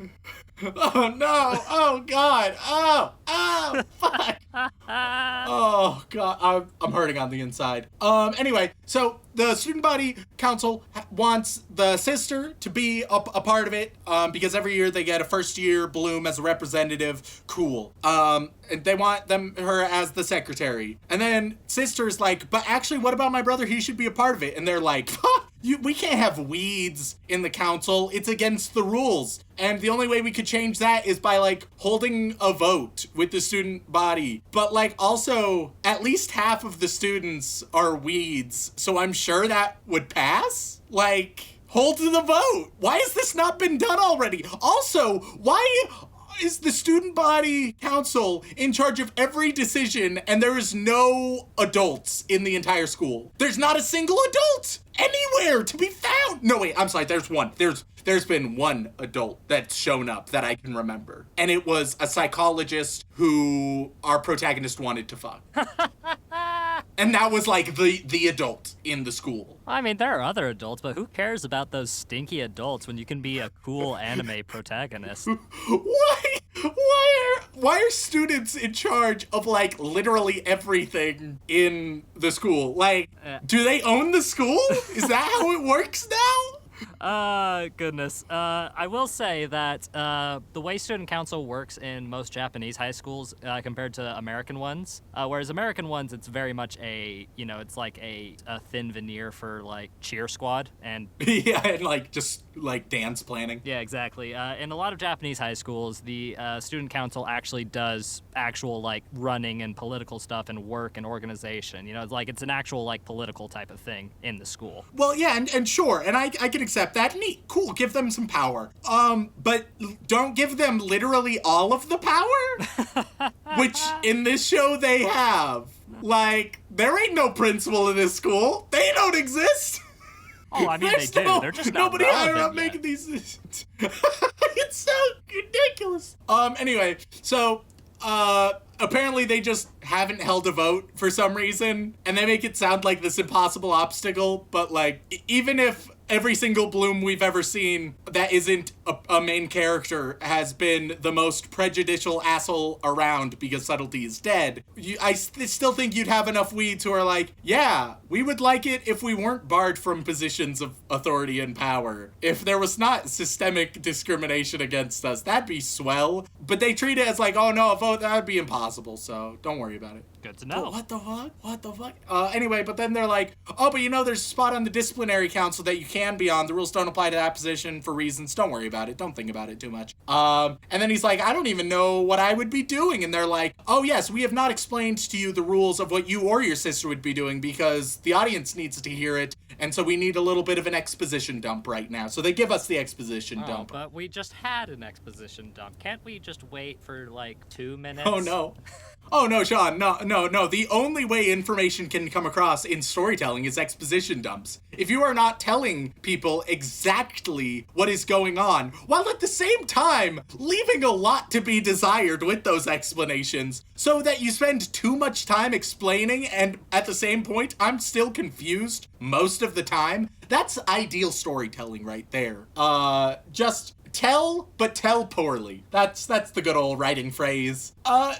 Speaker 1: Oh, no. Oh, God. Oh, fuck. Oh, God. I'm hurting on the inside. Anyway, so the student body council wants the sister to be a part of it, because every year they get a first-year bloom as a representative. Cool. And they want her as the secretary. And then sister's like, but actually, what about my brother? He should be a part of it. And they're like, we can't have weeds in the council. It's against the rules. And the only way we could change that is by, like, holding a vote with the student body. But, like, also, at least half of the students are weeds. So I'm sure that would pass. Like, hold to the vote. Why has this not been done already? Also, why is the student body council in charge of every decision and there is no adults in the entire school? There's not a single adult anywhere to be found. No, wait, I'm sorry, there's one. There's been one adult that's shown up that I can remember. And it was a psychologist who our protagonist wanted to fuck. And that was like the adult in the school.
Speaker 3: I mean, there are other adults, but who cares about those stinky adults when you can be a cool anime protagonist?
Speaker 1: Why are students in charge of, like, literally everything in the school? Like, do they own the school? Is that how it works now?
Speaker 3: Goodness. I will say that the way student council works in most Japanese high schools compared to American ones, whereas American ones, it's very much it's like a thin veneer for, like, cheer squad and...
Speaker 1: Yeah, and, like, just, like, dance planning.
Speaker 3: Yeah, exactly. In a lot of Japanese high schools, the student council actually does actual, like, running and political stuff and work and organization. You know, it's an actual, like, political type of thing in the school.
Speaker 1: Well, yeah, and sure, and I can accept that. Neat, cool, give them some power. But don't give them literally all of the power, which in this show they have. Like, there ain't no principal in this school. They don't exist.
Speaker 3: Oh, I mean, they do. They're just not
Speaker 1: nobody higher up
Speaker 3: yet.
Speaker 1: making these decisions. It's so ridiculous. Anyway, so apparently they just haven't held a vote for some reason, and they make it sound like this impossible obstacle, but, like, even if every single bloom we've ever seen that isn't a main character has been the most prejudicial asshole around because subtlety is dead, I still think you'd have enough weeds who are like, yeah, we would like it if we weren't barred from positions of authority and power. If there was not systemic discrimination against us, that'd be swell. But they treat it as like, oh no, a vote, that'd be impossible, so don't worry about it.
Speaker 3: Good to know.
Speaker 1: What the fuck? What the fuck? Anyway, but then they're like, oh, but there's a spot on the disciplinary council that you can be on. The rules don't apply to that position for reasons. Don't worry about it. Don't think about it too much. And then he's like, I don't even know what I would be doing. And they're like, oh yes, we have not explained to you the rules of what you or your sister would be doing because the audience needs to hear it. And so we need a little bit of an exposition dump right now. So they give us the exposition dump.
Speaker 3: But we just had an exposition dump. Can't we just wait for, like, 2 minutes?
Speaker 1: Oh, no. Oh, no, Sean. No. The only way information can come across in storytelling is exposition dumps. If you are not telling people exactly what is going on, while at the same time leaving a lot to be desired with those explanations, so that you spend too much time explaining and at the same point, I'm still confused most of the time, that's ideal storytelling right there. Just tell, but tell poorly. That's the good old writing phrase.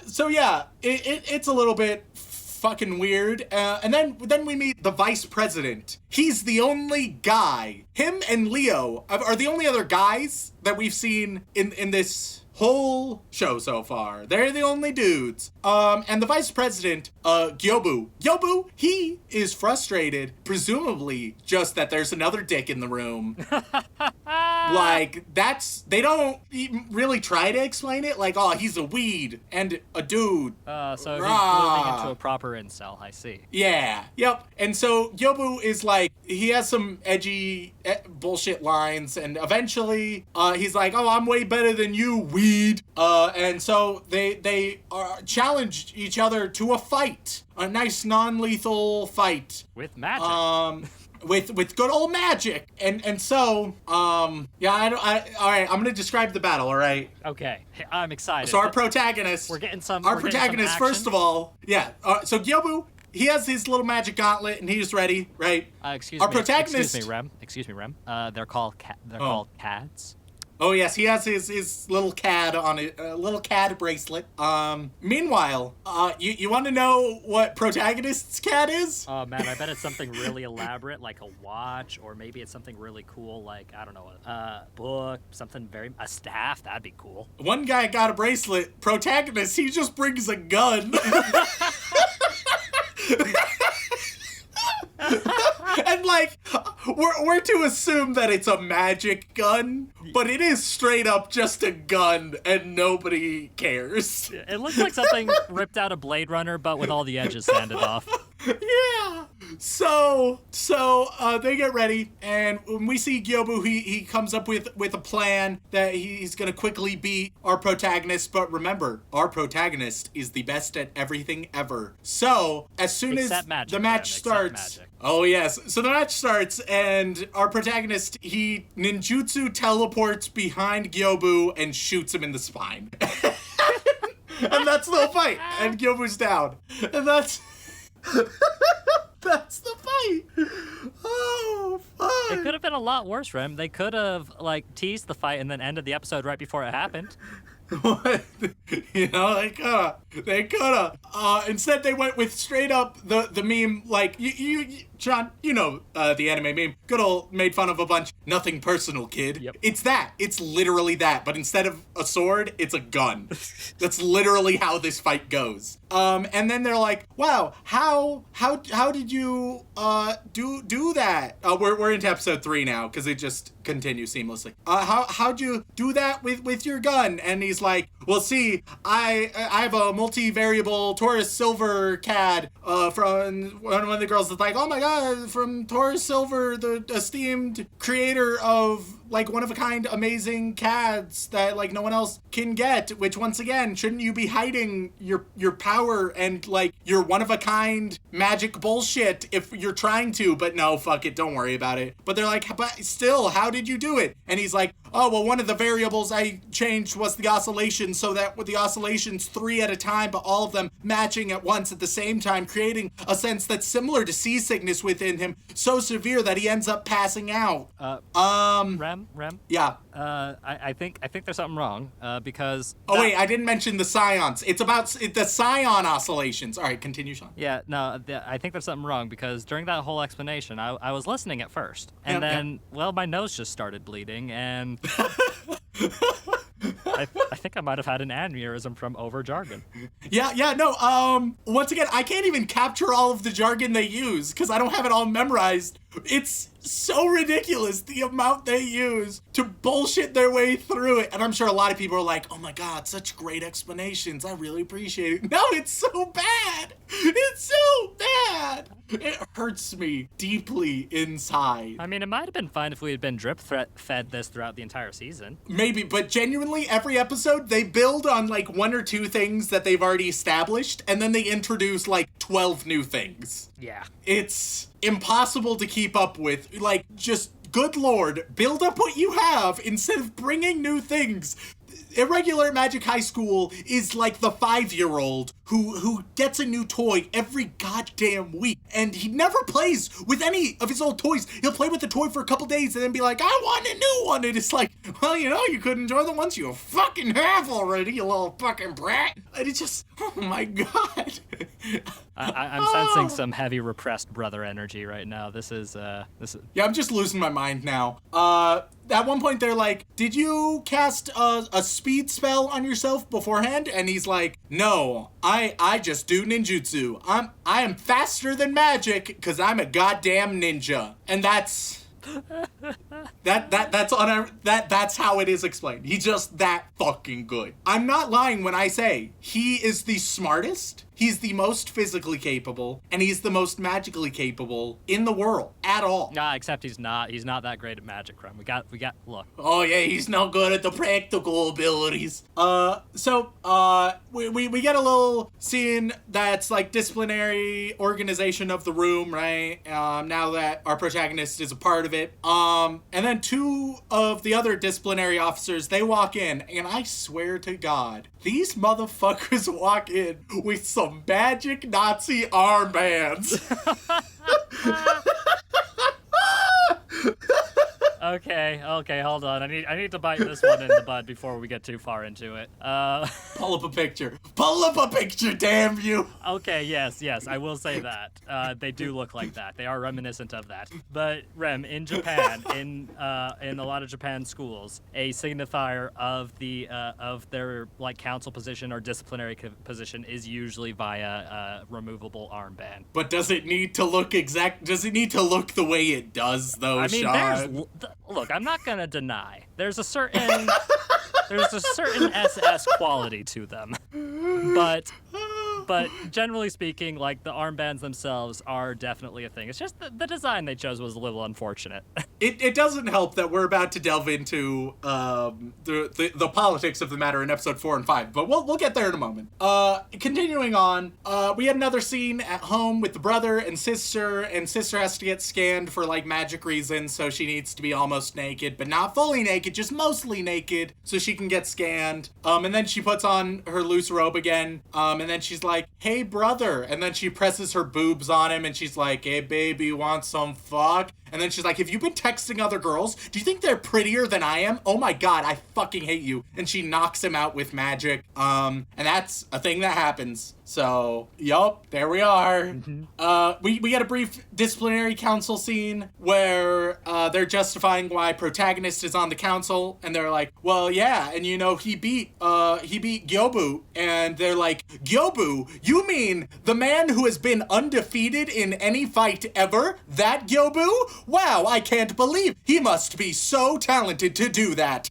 Speaker 1: So yeah, it's a little bit fucking weird. And then we meet the vice president. He's the only guy. Him and Leo are the only other guys that we've seen in this whole show so far. They're the only dudes. And the vice president, Gyobu, he is frustrated, presumably just that there's another dick in the room. Like, they don't even really try to explain it. Like, oh, he's a weed and a dude.
Speaker 3: So he's moving into a proper incel, I see.
Speaker 1: Yeah, yep. And so Gyobu is like, he has some edgy bullshit lines, and eventually he's like, oh, I'm way better than you, weed. And so they challenge each other to a fight. A nice non-lethal fight.
Speaker 3: With magic.
Speaker 1: with good old magic. And so, all right, I'm gonna describe the battle, all right?
Speaker 3: Okay, I'm excited.
Speaker 1: So our protagonist...
Speaker 3: We're getting some
Speaker 1: first of all... Yeah, so Gyobu, he has his little magic gauntlet, and he's ready, right?
Speaker 3: Excuse me, Rem. They're called CADs.
Speaker 1: Oh yes, he has his little CAD on it, little CAD bracelet. Meanwhile, you want to know what protagonist's CAD is?
Speaker 3: Oh man, I bet it's something really elaborate, like a watch, or maybe it's something really cool, like I don't know, a book, a staff. That'd be cool.
Speaker 1: One guy got a bracelet. Protagonist, he just brings a gun. And like, we're to assume that it's a magic gun, but it is straight up just a gun, and nobody cares.
Speaker 3: It looks like something ripped out of Blade Runner, but with all the edges sanded off.
Speaker 1: Yeah. So they get ready, and when we see Gyobu, he comes up with a plan that he's gonna quickly beat our protagonist. But remember, our protagonist is the best at everything ever. So as soon as the match starts, oh yes, so the match starts, and our protagonist, he ninjutsu teleports behind Gyobu and shoots him in the spine. And that's the fight, and Gyobu's down, and that's that's the fight. Oh, fuck.
Speaker 3: It could have been a lot worse, Rem. They could have, like, teased the fight and then ended the episode right before it happened.
Speaker 1: What? You know, they coulda. Instead, they went with straight up the meme, like, you John, you know the anime meme. Good old made fun of a bunch. Nothing personal, kid.
Speaker 3: Yep.
Speaker 1: It's that. It's literally that. But instead of a sword, it's a gun. That's literally how this fight goes. And then they're like, wow, how did you do that? We're into episode 3 now because it just continues seamlessly. How'd you do that with your gun? And he's like, well, see, I have a multi-variable Taurus Silver CAD from one of the girls that's like, oh my god, from Taurus Silver, the esteemed creator of like one-of-a-kind amazing CADs that like no one else can get, which once again, shouldn't you be hiding your power and like your one-of-a-kind magic bullshit if you're trying to? But no, fuck it, don't worry about it. But they're like, but still, how did you do it? And he's like, oh, well, one of the variables I changed was the oscillation, so that with the oscillations 3 at a time, but all of them matching at once at the same time, creating a sense that's similar to seasickness within him, so severe that he ends up passing out.
Speaker 3: Rem?
Speaker 1: Yeah.
Speaker 3: I think there's something wrong, because...
Speaker 1: Oh, wait, I didn't mention the scions. It's about the scion oscillations. All right, continue, Sean.
Speaker 3: Yeah, no, I think there's something wrong, because during that whole explanation, I was listening at first, and well, my nose just started bleeding, and... I think I might have had an aneurysm from over jargon.
Speaker 1: Yeah, no, once again, I can't even capture all of the jargon they use, because I don't have it all memorized. It's so ridiculous, the amount they use to bullshit their way through it. And I'm sure a lot of people are like, oh my god, such great explanations. I really appreciate it. No, it's so bad. It's so bad. It hurts me deeply inside.
Speaker 3: I mean, it might have been fine if we had been drip-fed this throughout the entire season.
Speaker 1: Maybe, but genuinely, every episode, they build on like 1 or 2 things that they've already established, and then they introduce like 12 new things.
Speaker 3: Yeah.
Speaker 1: It's impossible to keep up with. Like, just, good lord, build up what you have instead of bringing new things. Irregular Magic High School is like the 5-year-old who gets a new toy every goddamn week, and he never plays with any of his old toys. He'll play with the toy for a couple days and then be like, I want a new one, and it's like, well, you know, you could enjoy the ones you fucking have already, you little fucking brat. And it just, oh my god.
Speaker 3: I'm sensing some heavy repressed brother energy right now. This is.
Speaker 1: Yeah, I'm just losing my mind now. At one point they're like, did you cast a speed spell on yourself beforehand? And he's like, no, I just do ninjutsu. I am faster than magic because I'm a goddamn ninja. And that's that's how it is explained. He's just that fucking good. I'm not lying when I say he is the smartest He's the most physically capable, and he's the most magically capable in the world at all.
Speaker 3: Nah, except he's not. He's not that great at magic, Rem. We got. Look.
Speaker 1: Oh yeah, he's no good at the practical abilities. We get a little scene that's like disciplinary organization of the room, right? Now that our protagonist is a part of it. And then two of the other disciplinary officers, they walk in, and I swear to God, these motherfuckers walk in with some magic Nazi armbands.
Speaker 3: Okay, hold on. I need to bite this one in the bud before we get too far into it.
Speaker 1: Pull up a picture. Pull up a picture, damn you.
Speaker 3: Okay, yes, I will say that. They do look like that. They are reminiscent of that. But Rem, in Japan, in a lot of Japan schools, a signifier of their like council position or disciplinary position is usually via a removable armband.
Speaker 1: But does it need to look Does it need to look the way it does, though,
Speaker 3: I mean,
Speaker 1: Sean?
Speaker 3: Look, I'm not gonna deny there's a certain SS quality to them, but generally speaking, like the armbands themselves are definitely a thing. It's just the design they chose was a little unfortunate.
Speaker 1: It doesn't help that we're about to delve into the politics of the matter in episode 4 and 5, but we'll get there in a moment. Continuing on, we had another scene at home with the brother and sister has to get scanned for like magic reasons, so she needs to be almost naked, but not fully naked, just mostly naked, so she can get scanned. And then she puts on her loose robe again, and then she's like, "Hey brother," and then she presses her boobs on him and she's like, "Hey baby, want some fuck?" And then she's like, "Have you been texting other girls? Do you think they're prettier than I am? Oh my God, I fucking hate you." And she knocks him out with magic. And that's a thing that happens. So, yup, there we are. Mm-hmm. We get a brief disciplinary council scene where they're justifying why protagonist is on the council, and they're like, "Well, yeah, and you know, he beat Gyobu," and they're like, "Gyobu? You mean the man who has been undefeated in any fight ever? That Gyobu? Wow, I can't believe he must be so talented to do that.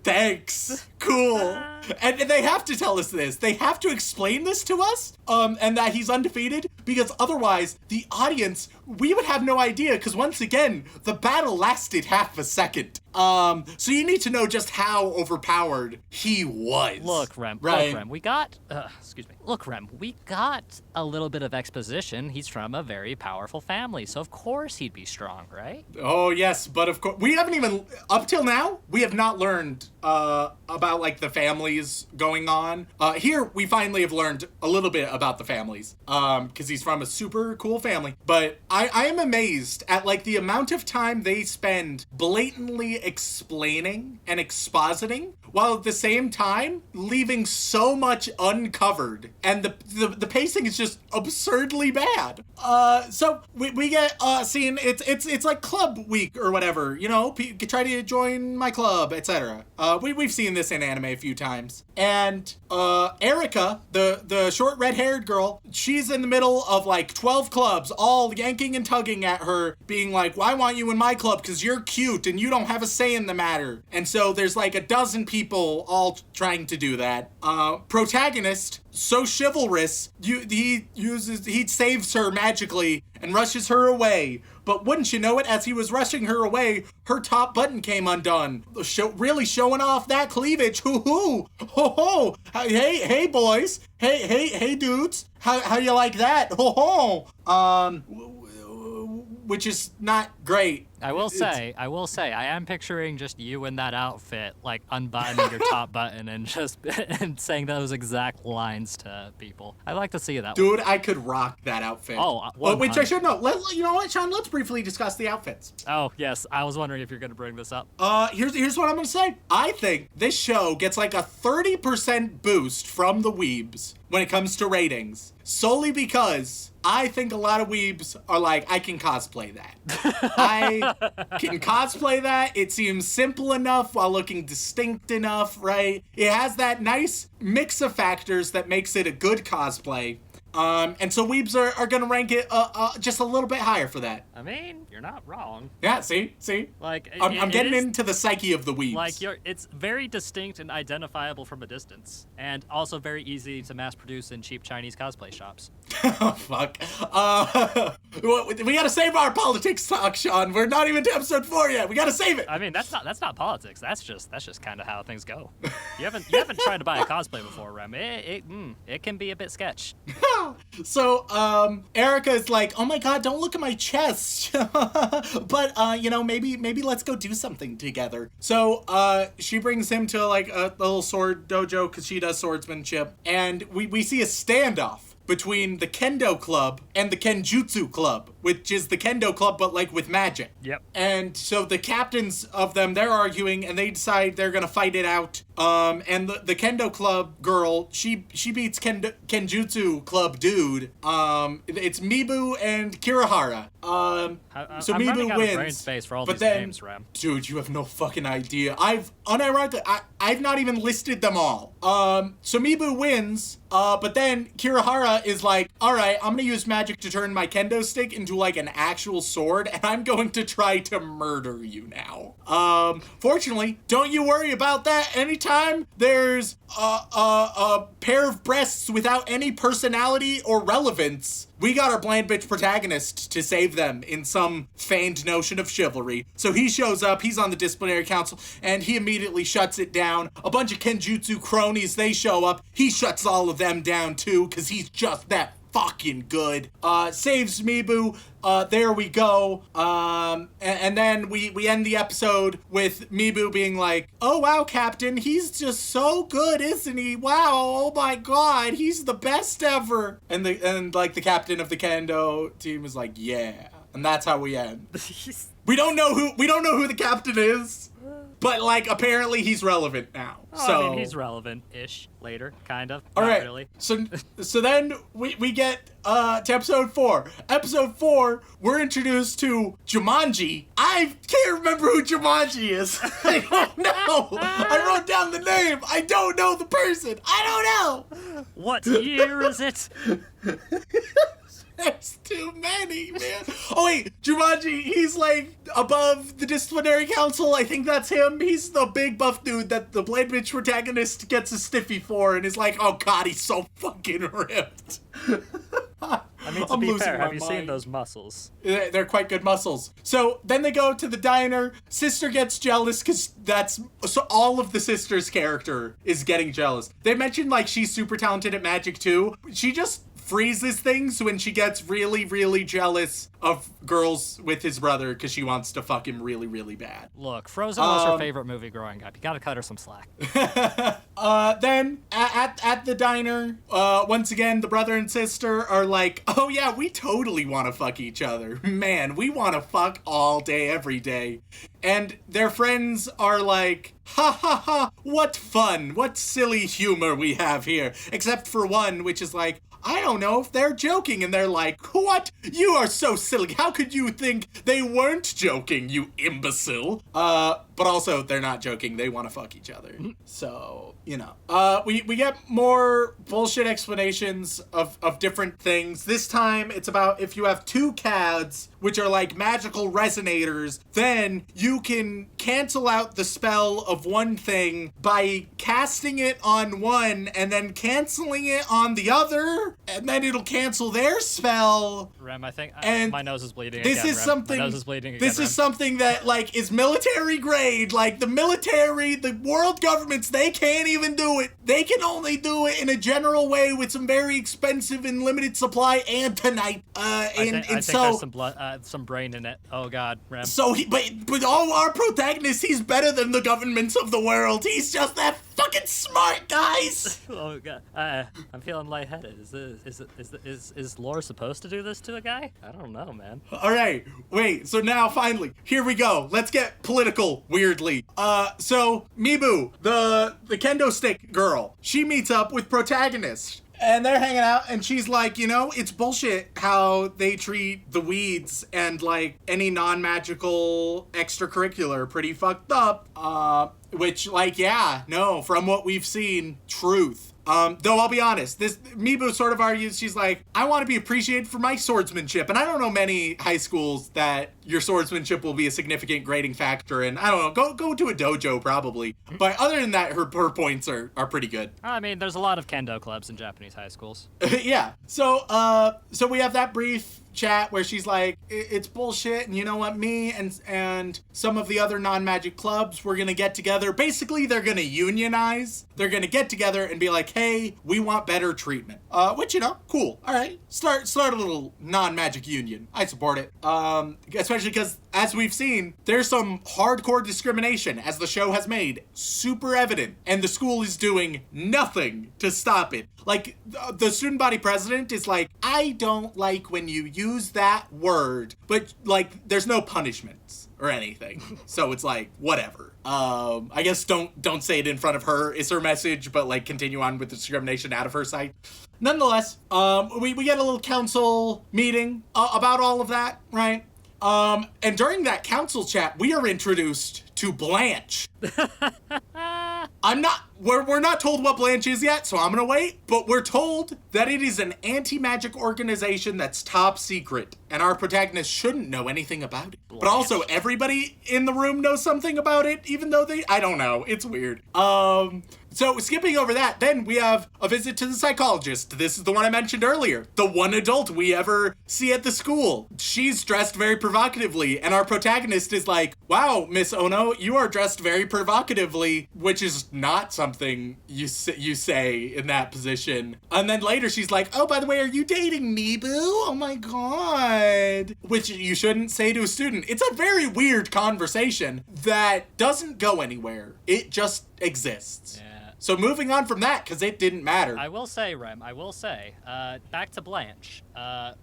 Speaker 1: Thanks. Cool." And they have to tell us this. They have to explain this to us, and that he's undefeated, because otherwise, the audience, we would have no idea, because once again, the battle lasted half a second. So you need to know just how overpowered he was.
Speaker 3: Look, Rem, we got, we got a little bit of exposition. He's from a very powerful family, so of course he'd be strong, right?
Speaker 1: Oh, yes, but of course, we haven't even, up till now, we have not learned, about, like, the families going on. Here, we finally have learned a little bit about the families, because he's from a super cool family, but I am amazed at, like, the amount of time they spend blatantly explaining and expositing, while at the same time leaving so much uncovered, and the pacing is just absurdly bad. So we get scene. It's like club week or whatever, you know. Try to join my club, etc. We've seen this in anime a few times, and Erica, the short red-haired girl, she's in the middle of like 12 clubs, all yanking and tugging at her, being like, "Well, I want you in my club because you're cute and you don't have a say in the matter." And so there's like a dozen people all trying to do that. Protagonist, so chivalrous, he saves her magically and rushes her away. But wouldn't you know it, as he was rushing her away, her top button came undone. Really showing off that cleavage. Hoo-hoo! Ho-ho! Hey boys! Hey dudes! How you like that? Ho-ho! Which is not great.
Speaker 3: I will say, I am picturing just you in that outfit, like unbuttoning your top button and just and saying those exact lines to people. I like to see that.
Speaker 1: Dude, I could rock that outfit.
Speaker 3: Oh,
Speaker 1: which I should know. You know what, Sean? Let's briefly discuss the outfits.
Speaker 3: Oh, yes. I was wondering if you're going to bring this up.
Speaker 1: Here's what I'm going to say. I think this show gets like a 30% boost from the weebs when it comes to ratings, solely because I think a lot of weebs are like, I can cosplay that. I can cosplay that. It seems simple enough while looking distinct enough, right? It has that nice mix of factors that makes it a good cosplay. And so weebs are gonna rank it just a little bit higher for that.
Speaker 3: I mean, you're not wrong.
Speaker 1: Yeah, see?
Speaker 3: Like,
Speaker 1: I'm getting into the psyche of the weebs.
Speaker 3: Like, it's very distinct and identifiable from a distance, and also very easy to mass produce in cheap Chinese cosplay shops.
Speaker 1: Oh, fuck. We gotta save our politics talk, Sean. We're not even to episode 4 yet. We gotta save it.
Speaker 3: I mean, that's not politics. That's just kind of how things go. You haven't tried to buy a cosplay before, Rem. It can be a bit sketch.
Speaker 1: So, Erica is like, oh my god, don't look at my chest. But, maybe let's go do something together. So, she brings him to, like, a little sword dojo, because she does swordsmanship. And we see a standoff between the Kendo Club and the Kenjutsu Club, which is the Kendo Club, but, like, with magic.
Speaker 3: Yep.
Speaker 1: And so the captains of them, they're arguing, and they decide they're gonna fight it out. And the Kendo Club girl, she beats Kenjutsu Club dude. It's Mibu and Kirihara. So
Speaker 3: I'm
Speaker 1: Mibu
Speaker 3: running out
Speaker 1: wins.
Speaker 3: of brain space for all
Speaker 1: but
Speaker 3: these
Speaker 1: then,
Speaker 3: names, Rem.
Speaker 1: dude, you have no fucking idea. I've not even listed them all. So Mibu wins. But then Kirihara is like, all right, I'm gonna use magic to turn my kendo stick into like an actual sword, and I'm going to try to murder you now. Fortunately, don't you worry about that. Anytime there's a pair of breasts without any personality or relevance, we got our bland bitch protagonist to save them in some feigned notion of chivalry. So he shows up, he's on the disciplinary council, and he immediately shuts it down. A bunch of Kenjutsu cronies, they show up. He shuts all of them down too, because he's just that fucking good. Saves Mibu. There we go. And then we end the episode with Mibu being like, oh wow, Captain, he's just so good, isn't he? Wow, oh my god, he's the best ever. And the captain of the Kendo team is like, yeah. And that's how we end. We don't know who the captain is. But, like, apparently he's relevant now.
Speaker 3: I mean, he's relevant-ish later, kind of.
Speaker 1: All right.
Speaker 3: Really.
Speaker 1: So then we get to episode 4. Episode 4, we're introduced to Jumanji. I can't remember who Jumanji is. I don't know. I wrote down the name. I don't know the person. I don't know.
Speaker 3: What year is it?
Speaker 1: There's too many, man. Oh, wait, Jumanji, he's, like, above the disciplinary council. I think that's him. He's the big buff dude that the Blade Bitch protagonist gets a stiffy for and is like, oh, God, he's so fucking ripped.
Speaker 3: I mean, to be fair, have you seen those muscles?
Speaker 1: They're quite good muscles. So then they go to the diner. Sister gets jealous because so all of the sister's character is getting jealous. They mentioned, like, she's super talented at magic, too. She just freezes things when she gets really, really jealous of girls with his brother because she wants to fuck him really, really bad.
Speaker 3: Look, Frozen was her favorite movie growing up. You gotta cut her some slack.
Speaker 1: Then at the diner, once again, the brother and sister are like, oh yeah, we totally want to fuck each other. Man, we want to fuck all day, every day. And their friends are like, ha ha ha, what fun, what silly humor we have here. Except for one, which is like, I don't know if they're joking. And they're like, what? You are so silly. How could you think they weren't joking, you imbecile? But also, they're not joking. They want to fuck each other. So, you know. We get more bullshit explanations of different things. This time, it's about if you have two CADs, which are like magical resonators, then you can cancel out the spell of one thing by casting it on one and then canceling it on the other, and then it'll cancel their spell.
Speaker 3: Rem, I think my nose is bleeding
Speaker 1: this
Speaker 3: again,
Speaker 1: is
Speaker 3: Rem.
Speaker 1: something.
Speaker 3: My nose is bleeding again,
Speaker 1: This
Speaker 3: Rem.
Speaker 1: is something that like is military grade. Like the military, the world governments, they can't even do it. They can only do it in a general way with some very expensive and limited supply and tonight.
Speaker 3: I think there's some blood, some brain in it. Oh God, Rem.
Speaker 1: So but all our protagonists, he's better than the governments of the world. He's just that fucking smart, guys.
Speaker 3: Oh God, I'm feeling lightheaded. Is Lore supposed to do this to a guy? I don't know, man.
Speaker 1: All right, wait. So now finally, here we go. Let's get political. Weirdly, so Mibu, the kendo stick girl, she meets up with protagonist. And they're hanging out, and she's like, you know, it's bullshit how they treat the weeds and, like, any non-magical extracurricular pretty fucked up. Which, like, yeah, no, from what we've seen, truth. Though I'll be honest, this Mibu sort of argues, she's like, I want to be appreciated for my swordsmanship. And I don't know many high schools that your swordsmanship will be a significant grading factor. And I don't know, go to a dojo probably. But other than that, her points are pretty good.
Speaker 3: I mean, there's a lot of kendo clubs in Japanese high schools.
Speaker 1: Yeah. So we have that brief chat where she's like, it's bullshit, and you know what, me and some of the other non-magic clubs, we're gonna get together. Basically, they're gonna unionize. They're gonna get together and be like, hey, we want better treatment. Which, you know, cool. All right, start a little non-magic union. I support it. Especially because, as we've seen, there's some hardcore discrimination, as the show has made super evident, and the school is doing nothing to stop it. Like, the student body president is like, I don't like when you use that word, but, like, there's no punishments or anything. So it's like, whatever. I guess don't say it in front of her is her message, but, like, continue on with the discrimination out of her sight. Nonetheless, we get a little council meeting about all of that, right? And during that council chat, we are introduced to Blanche. We're not told what Blanche is yet, so I'm gonna wait, but we're told that it is an anti-magic organization that's top secret, and our protagonist shouldn't know anything about it. Blanche. But also, everybody in the room knows something about it, even though I don't know, it's weird. So skipping over that, then we have a visit to the psychologist. This is the one I mentioned earlier. The one adult we ever see at the school. She's dressed very provocatively, and our protagonist is like, wow, Miss Ono, you are dressed very provocatively, which is not something you say in that position. And then later she's like, oh, by the way, are you dating me, boo? Oh my god. Which you shouldn't say to a student. It's a very weird conversation that doesn't go anywhere. It just exists.
Speaker 3: Yeah.
Speaker 1: So moving on from that, because it didn't matter.
Speaker 3: I will say, Rem, back to Blanche,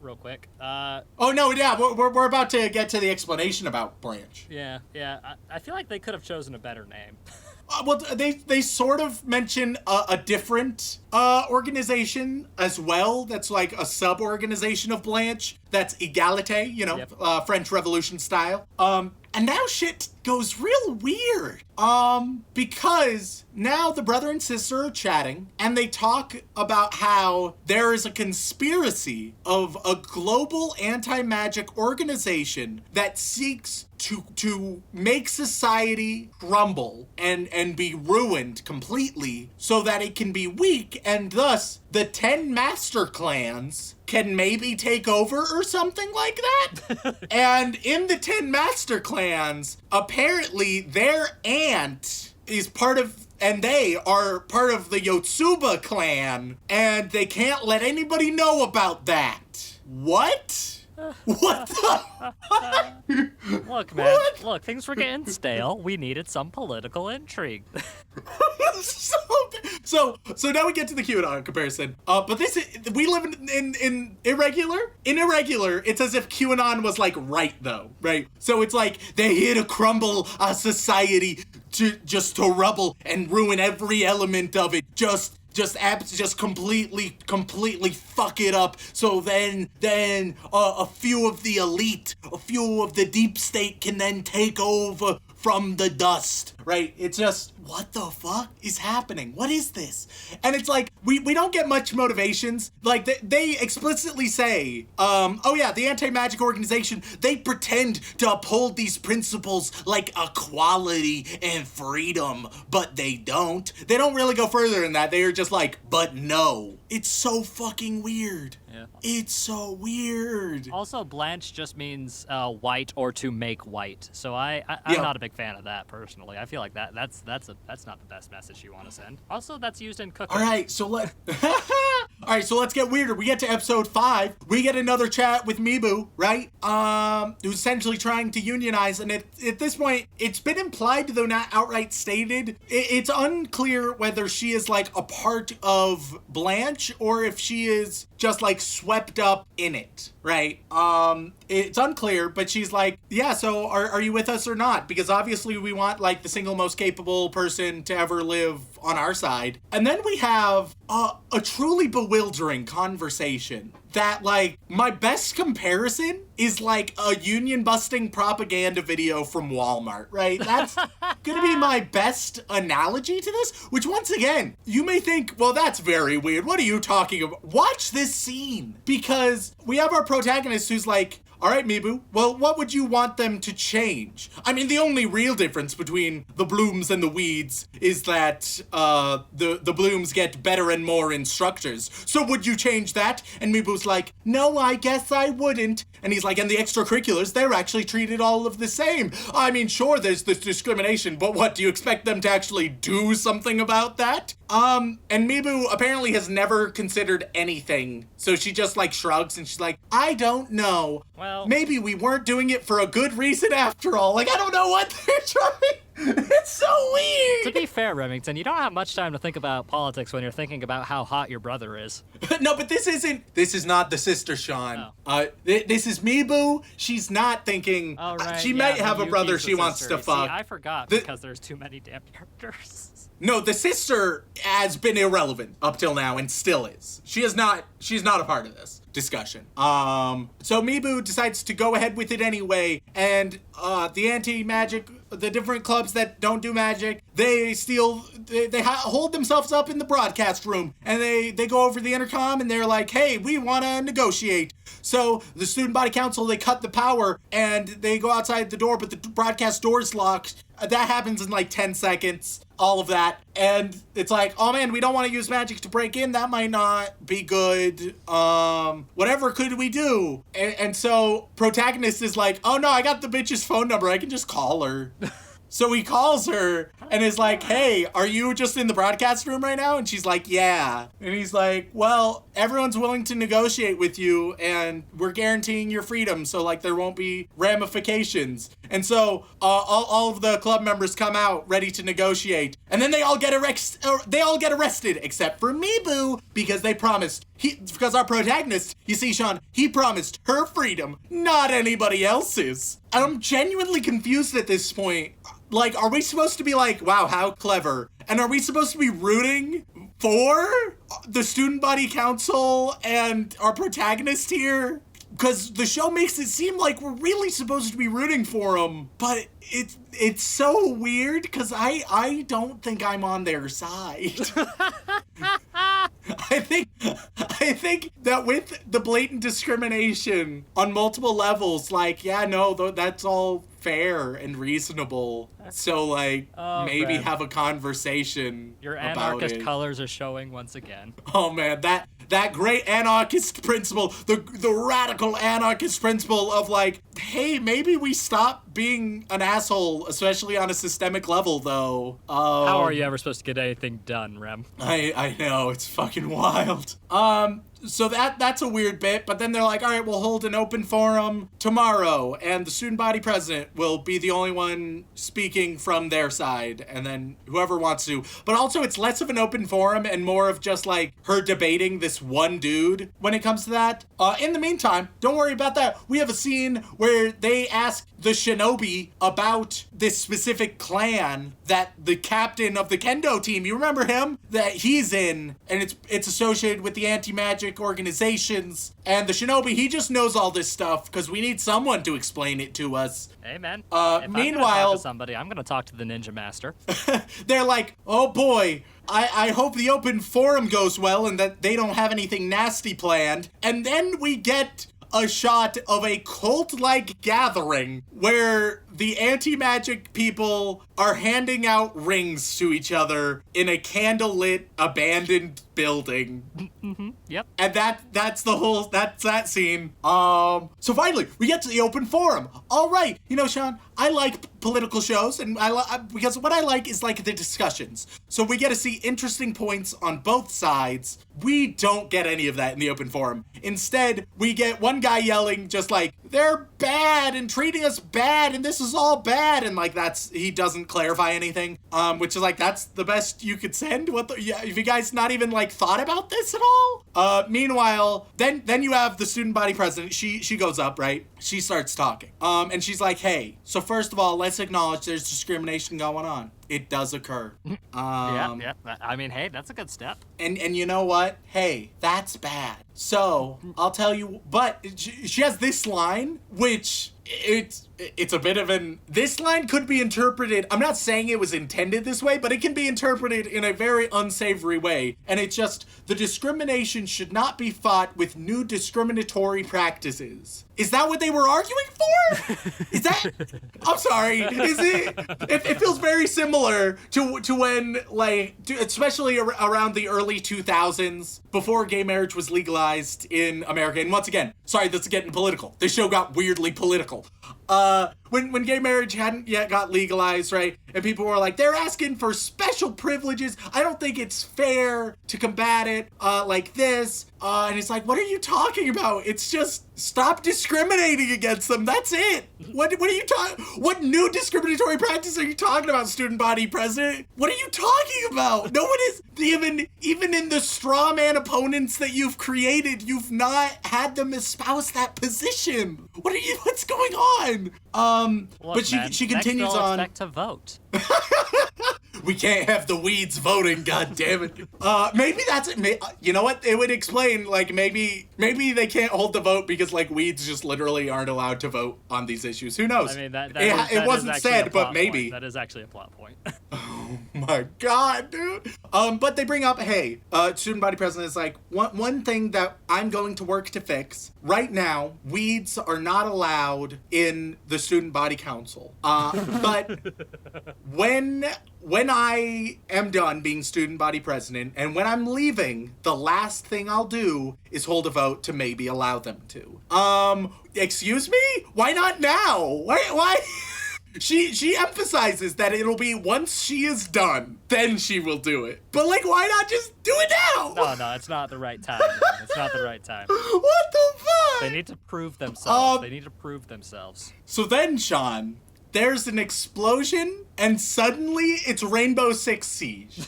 Speaker 3: real quick.
Speaker 1: Oh, no, yeah, we're about to get to the explanation about Blanche.
Speaker 3: Yeah, I feel like they could have chosen a better name.
Speaker 1: Well, they sort of mention a different organization as well. That's like a sub-organization of Blanche. That's Égalité, you know, yep. French Revolution style. And now shit goes real weird. Because now the brother and sister are chatting, and they talk about how there is a conspiracy of a global anti-magic organization that seeks to make society crumble and be ruined completely so that it can be weak, and thus the 10 master clans can maybe take over or something like that. And in the 10 master clans, apparently their aunt is part of, and they are part of the Yotsuba clan, and they can't let anybody know about that. What? What the?
Speaker 3: Look, man. What? Look, things were getting stale. We needed some political intrigue.
Speaker 1: So now we get to the QAnon comparison. But we live in Irregular. In Irregular, it's as if QAnon was like right though, right? So it's like they're here to crumble our society to rubble and ruin every element of it. Just completely fuck it up. So then a few of the elite, a few of the deep state can then take over from the dust, right? It's just, what the fuck is happening? What is this? And it's like, we don't get much motivations. Like, they explicitly say, oh yeah, the anti-magic organization, they pretend to uphold these principles like equality and freedom, but they don't. They don't really go further than that. They are just like, but no. It's so fucking weird.
Speaker 3: Yeah.
Speaker 1: It's so weird.
Speaker 3: Also, Blanche just means white or to make white. So I'm not a big fan of that personally. I feel like that's not the best message you want to send. Also, that's used in cooking.
Speaker 1: All right, so let's get weirder. We get to episode 5. We get another chat with Mibu, right? Who's essentially trying to unionize, and at this point, it's been implied, though not outright stated. It's unclear whether she is like a part of Blanche or if she is just like swept up in it, right? It's unclear, but she's like, yeah, so are you with us or not? Because obviously we want like the single most capable person to ever live on our side. And then we have a truly bewildering conversation that, like, my best comparison is like a union busting propaganda video from Walmart, right? That's gonna be my best analogy to this, which once again, you may think, well, that's very weird. What are you talking about? Watch this scene, because we have our protagonist who's like, all right, Mibu, well, what would you want them to change? I mean, the only real difference between the blooms and the weeds is that the blooms get better and more instructors. So would you change that? And Mibu's like, no, I guess I wouldn't. And he's like, and the extracurriculars, they're actually treated all of the same. I mean, sure, there's this discrimination, but what, do you expect them to actually do something about that? And Mibu apparently has never considered anything. So she just like shrugs and she's like, I don't know.
Speaker 3: Well,
Speaker 1: maybe we weren't doing it for a good reason after all. Like, I don't know what they're trying. It's so weird.
Speaker 3: To be fair, Remington, you don't have much time to think about politics when you're thinking about how hot your brother is.
Speaker 1: No, but this is not the sister, Sean. This is Mibu. She's not thinking,
Speaker 3: Oh, right.
Speaker 1: she might have a brother she wants to fuck.
Speaker 3: See, I forgot because there's too many damn characters.
Speaker 1: No, the sister has been irrelevant up till now and still is. She's not a part of this discussion. So Mibu decides to go ahead with it anyway, and the anti-magic, the different clubs that don't do magic, they hold themselves up in the broadcast room, and they go over the intercom and they're like, hey, we want to negotiate. So the student body council, they cut the power and they go outside the door, but the broadcast door's locked. That happens in like 10 seconds, all of that. And it's like, oh man, we don't want to use magic to break in. That might not be good. Whatever could we do? And so protagonist is like, oh no, I got the bitch's phone number. I can just call her. So he calls her and is like, hey, are you just in the broadcast room right now? And she's like, yeah. And he's like, well, everyone's willing to negotiate with you and we're guaranteeing your freedom. So like there won't be ramifications. And so all of the club members come out ready to negotiate. And then they all get arrested except for Mibu because they promised. Because our protagonist, you see, Sean, he promised her freedom, not anybody else's. And I'm genuinely confused at this point. Like, are we supposed to be like, wow, how clever? And are we supposed to be rooting for the student body council and our protagonist here? Because the show makes it seem like we're really supposed to be rooting for them. But it's so weird because I don't think I'm on their side. I think that with the blatant discrimination on multiple levels, like, yeah, no, that's all fair and reasonable. So, like, maybe
Speaker 3: Brad,
Speaker 1: have a conversation
Speaker 3: your
Speaker 1: about
Speaker 3: anarchist
Speaker 1: it.
Speaker 3: colors are showing once again.
Speaker 1: Oh man, that great anarchist principle, the radical anarchist principle of like, hey, maybe we stop being an asshole, especially on a systemic level, though.
Speaker 3: How are you ever supposed to get anything done, Rem?
Speaker 1: I know, it's fucking wild. So that's a weird bit, but then they're like, all right, we'll hold an open forum tomorrow, and the student body president will be the only one speaking from their side, and then whoever wants to. But also, it's less of an open forum and more of just like her debating this one dude when it comes to that. In the meantime, don't worry about that. We have a scene where they ask the shinobi about this specific clan that the captain of the kendo team, you remember him? That he's in, and it's associated with the anti-magic organizations. And the shinobi, he just knows all this stuff because we need someone to explain it to us.
Speaker 3: Hey, man.
Speaker 1: Meanwhile,
Speaker 3: I'm gonna talk to somebody, I'm gonna talk to the ninja master.
Speaker 1: They're like, oh boy, I hope the open forum goes well and that they don't have anything nasty planned. And then we get a shot of a cult-like gathering where the anti-magic people are handing out rings to each other in a candlelit abandoned building.
Speaker 3: Mm-hmm. Yep.
Speaker 1: And that's that scene. So finally, we get to the open forum. All right, you know, Sean, I like political shows, and because what I like is like the discussions. So we get to see interesting points on both sides. We don't get any of that in the open forum. Instead, we get one guy yelling just like, they're bad and treating us bad, and this is all bad, and like he doesn't clarify anything. Which is like, that's the best you could send. Have you guys not even like thought about this at all? Meanwhile, then you have the student body president. She goes up, right? She starts talking. And she's like, hey, so first of all, let's acknowledge there's discrimination going on. It does occur.
Speaker 3: Yeah. I mean, hey, that's a good step.
Speaker 1: And you know what? Hey, that's bad. So, I'll tell you, but she has this line, which it's a bit of this line could be interpreted, I'm not saying it was intended this way, but it can be interpreted in a very unsavory way. And it's just, the discrimination should not be fought with new discriminatory practices. Is that what they were arguing for? Is that, I'm sorry, it feels very similar to when, like, especially around the early 2000s, before gay marriage was legalized in America. And once again, sorry, this is getting political. This show got weirdly political. When gay marriage hadn't yet got legalized, right? And people were like, they're asking for special privileges. I don't think it's fair to combat it like this. And it's like, what are you talking about? It's just stop discriminating against them. That's it. What are you talking? What new discriminatory practice are you talking about, student body president? What are you talking about? No one is even in the straw man opponents that you've created, you've not had them espouse that position. What's going on?
Speaker 3: Look,
Speaker 1: but she continues on.
Speaker 3: Expect to vote.
Speaker 1: We can't have the weeds voting, god damn it. Maybe that's it. You know what? It would explain, like, maybe they can't hold the vote because, like, weeds just literally aren't allowed to vote on these issues. Who knows?
Speaker 3: I mean,
Speaker 1: it wasn't said, but maybe.
Speaker 3: That is actually a plot point.
Speaker 1: Oh my god, dude. But they bring up, hey, student body president is like, one thing that I'm going to work to fix. Right now, weeds are not allowed in the student body council. But when I am done being student body president and when I'm leaving, the last thing I'll do is hold a vote to maybe allow them to. Excuse me? Why not now? Why? She emphasizes that it'll be once she is done, then she will do it. But, like, why not just do it now?
Speaker 3: No, it's not the right time. It's not the right time.
Speaker 1: What the fuck?
Speaker 3: They need to prove themselves.
Speaker 1: So then, Sean, there's an explosion, and suddenly it's Rainbow Six Siege.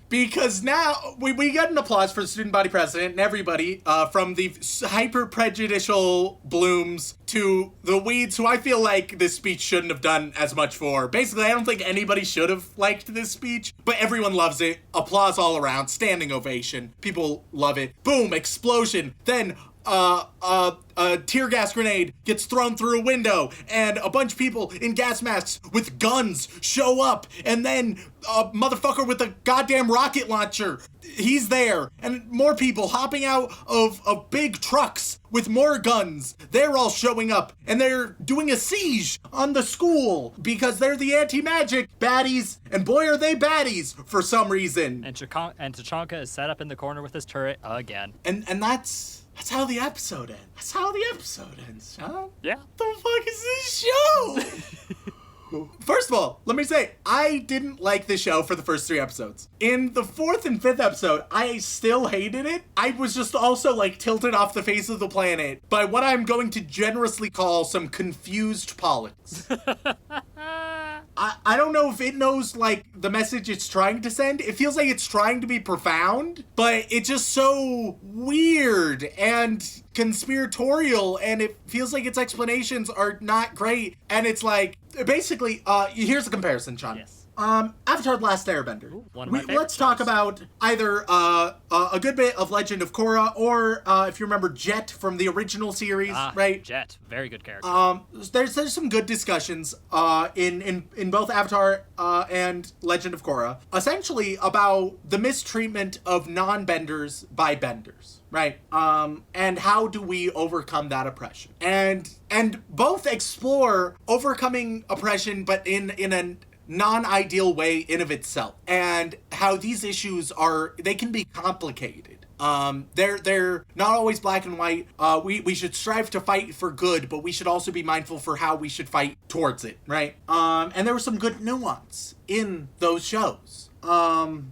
Speaker 1: Because now we get an applause for the student body president and everybody, from the hyper prejudicial Blooms to the weeds, who I feel like this speech shouldn't have done as much for. Basically, I don't think anybody should have liked this speech, but everyone loves it. Applause all around, standing ovation. People love it. Boom, explosion. Then a tear gas grenade gets thrown through a window, and a bunch of people in gas masks with guns show up, and then a motherfucker with a goddamn rocket launcher, he's there, and more people hopping out of big trucks with more guns. They're all showing up, and they're doing a siege on the school because they're the anti-magic baddies, and boy are they baddies for some reason.
Speaker 3: And Tachanka is set up in the corner with his turret again.
Speaker 1: And that's how the episode ends. That's how the episode ends, Sean.
Speaker 3: Yeah.
Speaker 1: What the fuck is this show? First of all, let me say, I didn't like this show for the first 3 episodes. In the 4th and 5th episode, I still hated it. I was just also, like, tilted off the face of the planet by what I'm going to generously call some confused politics. I don't know if it knows, like, the message it's trying to send. It feels like it's trying to be profound, but it's just so weird and conspiratorial, and it feels like its explanations are not great. And it's like, basically, here's a comparison, Sean.
Speaker 3: Yes.
Speaker 1: Avatar: The Last Airbender.
Speaker 3: Ooh, one of my favorite
Speaker 1: Let's talk
Speaker 3: shows.
Speaker 1: about either a good bit of Legend of Korra, or if you remember Jet from the original series, right?
Speaker 3: Jet, very good character.
Speaker 1: There's some good discussions in both Avatar and Legend of Korra, essentially about the mistreatment of non-benders by benders, right? And how do we overcome that oppression? And both explore overcoming oppression, but in a non-ideal way in of itself, and how these issues they can be complicated. They're not always black and white. We should strive to fight for good, but we should also be mindful for how we should fight towards it, right? And there was some good nuance in those shows.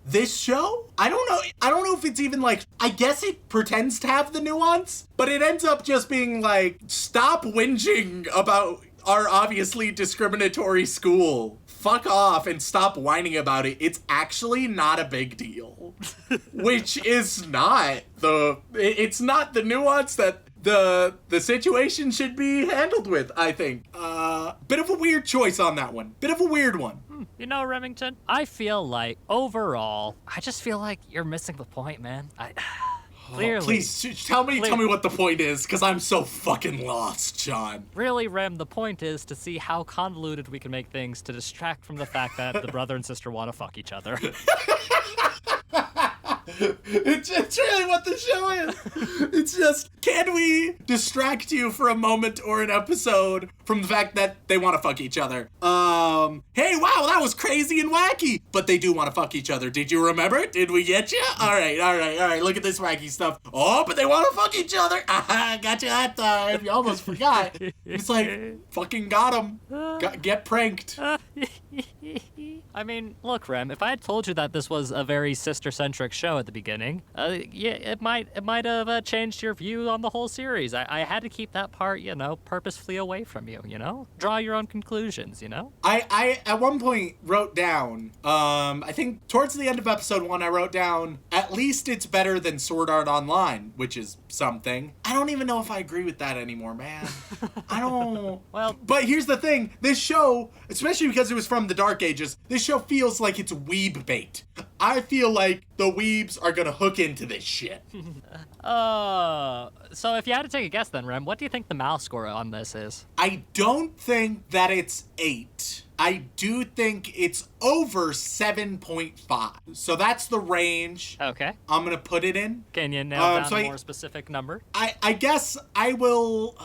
Speaker 1: This show, I don't know if it's even like, I guess it pretends to have the nuance, but it ends up just being like, stop whinging about our obviously discriminatory school. Fuck off and stop whining about it. It's actually not a big deal. Which is not it's not the nuance that the situation should be handled with, I think. Bit of a weird choice on that one. Bit of a weird one.
Speaker 3: You know, Remington, I feel like, overall, I just feel like you're missing the point, man. Clearly.
Speaker 1: Please, tell me what the point is, because I'm so fucking lost, John.
Speaker 3: Really, Rem, the point is to see how convoluted we can make things to distract from the fact that the brother and sister want to fuck each other.
Speaker 1: It's really what the show is. It's just, can we distract you for a moment or an episode from the fact that they want to fuck each other? Hey, wow, that was crazy and wacky. But they do want to fuck each other. Did you remember? Did we get you? All right. Look at this wacky stuff. Oh, but they want to fuck each other. Got you that time. You almost forgot. It's like, fucking got him. Get pranked.
Speaker 3: I mean, look, Rem, if I had told you that this was a very sister-centric show at the beginning, yeah, it might have changed your view on the whole series. I had to keep that part, purposefully away from you, Draw your own conclusions,
Speaker 1: I at one point wrote down, I think towards the end of episode 1, I wrote down, at least it's better than Sword Art Online, which is something. I don't even know if I agree with that anymore, man. I don't...
Speaker 3: Well...
Speaker 1: But here's the thing. This show, especially because it was from the Dark Ages, this show feels like it's weeb bait. I feel like the weebs are gonna hook into this shit.
Speaker 3: So if you had to take a guess then, Rem, what do you think the mouse score on this is?
Speaker 1: I don't think that it's 8. I do think it's over 7.5. So that's the range.
Speaker 3: Okay.
Speaker 1: I'm gonna put it in.
Speaker 3: Can you nail down a more specific number?
Speaker 1: I guess I will,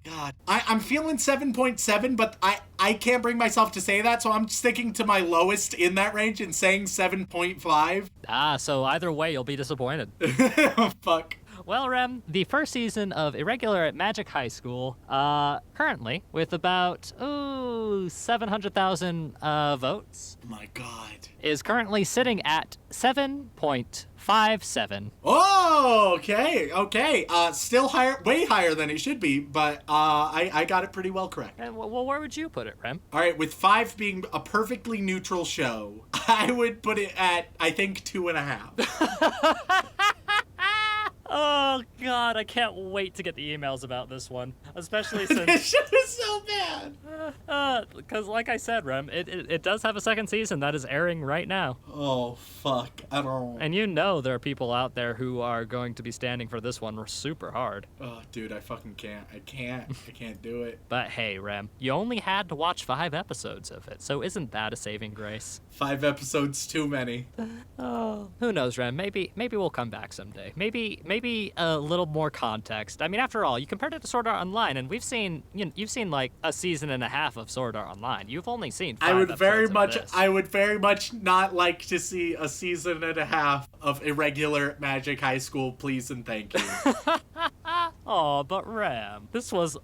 Speaker 1: God. I'm feeling 7.7, but I can't bring myself to say that, so I'm sticking to my lowest in that range and saying 7.5.
Speaker 3: So either way, you'll be disappointed.
Speaker 1: Fuck.
Speaker 3: Well, Rem, the first season of Irregular at Magic High School, currently, with about, 700,000 votes.
Speaker 1: My God.
Speaker 3: Is currently sitting at 7.57.
Speaker 1: Oh, okay. Still higher, way higher than it should be, but I got it pretty well correct.
Speaker 3: Well, where would you put it, Rem?
Speaker 1: All right, with 5 being a perfectly neutral show, I would put it at, I think, 2.5.
Speaker 3: Oh, God, I can't wait to get the emails about this one. Especially since...
Speaker 1: This shit is so bad.
Speaker 3: Because, like I said, Rem, it does have a second season that is airing right now.
Speaker 1: Oh, fuck. I don't...
Speaker 3: And there are people out there who are going to be standing for this one super hard.
Speaker 1: Oh, dude, I fucking can't. I can't do it.
Speaker 3: But hey, Rem, you only had to watch 5 episodes of it, so isn't that a saving grace?
Speaker 1: 5 episodes too many.
Speaker 3: Oh, who knows, Rem? Maybe we'll come back someday. Maybe a little more context. I mean, after all, you compared it to Sword Art Online, and you've seen like a season and a half of Sword Art Online. You've only seen 5 episodes
Speaker 1: I would very much not like to see a season and a half of Irregular Magic High School, please and thank you.
Speaker 3: Oh, but Rem, this was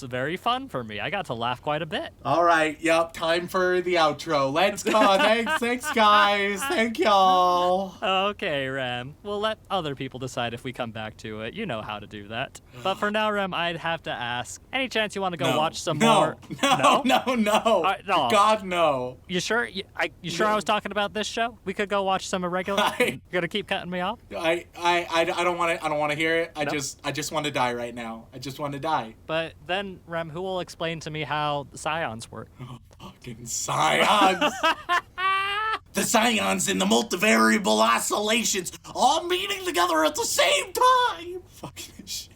Speaker 3: very fun for me. I got to laugh quite a bit.
Speaker 1: All right, yep, time for the outro. Let's go. Thanks, guys. Thank y'all.
Speaker 3: Okay, Rem. We'll let other people decide if we come back to it. You know how to do that. But for now, Rem, I'd have to ask, any chance you want to go watch some more?
Speaker 1: No.
Speaker 3: No.
Speaker 1: God, no.
Speaker 3: You sure? You sure I was talking about this show? We could go watch some Irregular? You're gonna keep cutting me off?
Speaker 1: I don't want to hear it. I just want to die right now. I just want to die.
Speaker 3: But then, Rem, who will explain to me how the Scions work?
Speaker 1: Oh, fucking Scions. The Scions in the multivariable oscillations all meeting together at the same time. Fucking shit.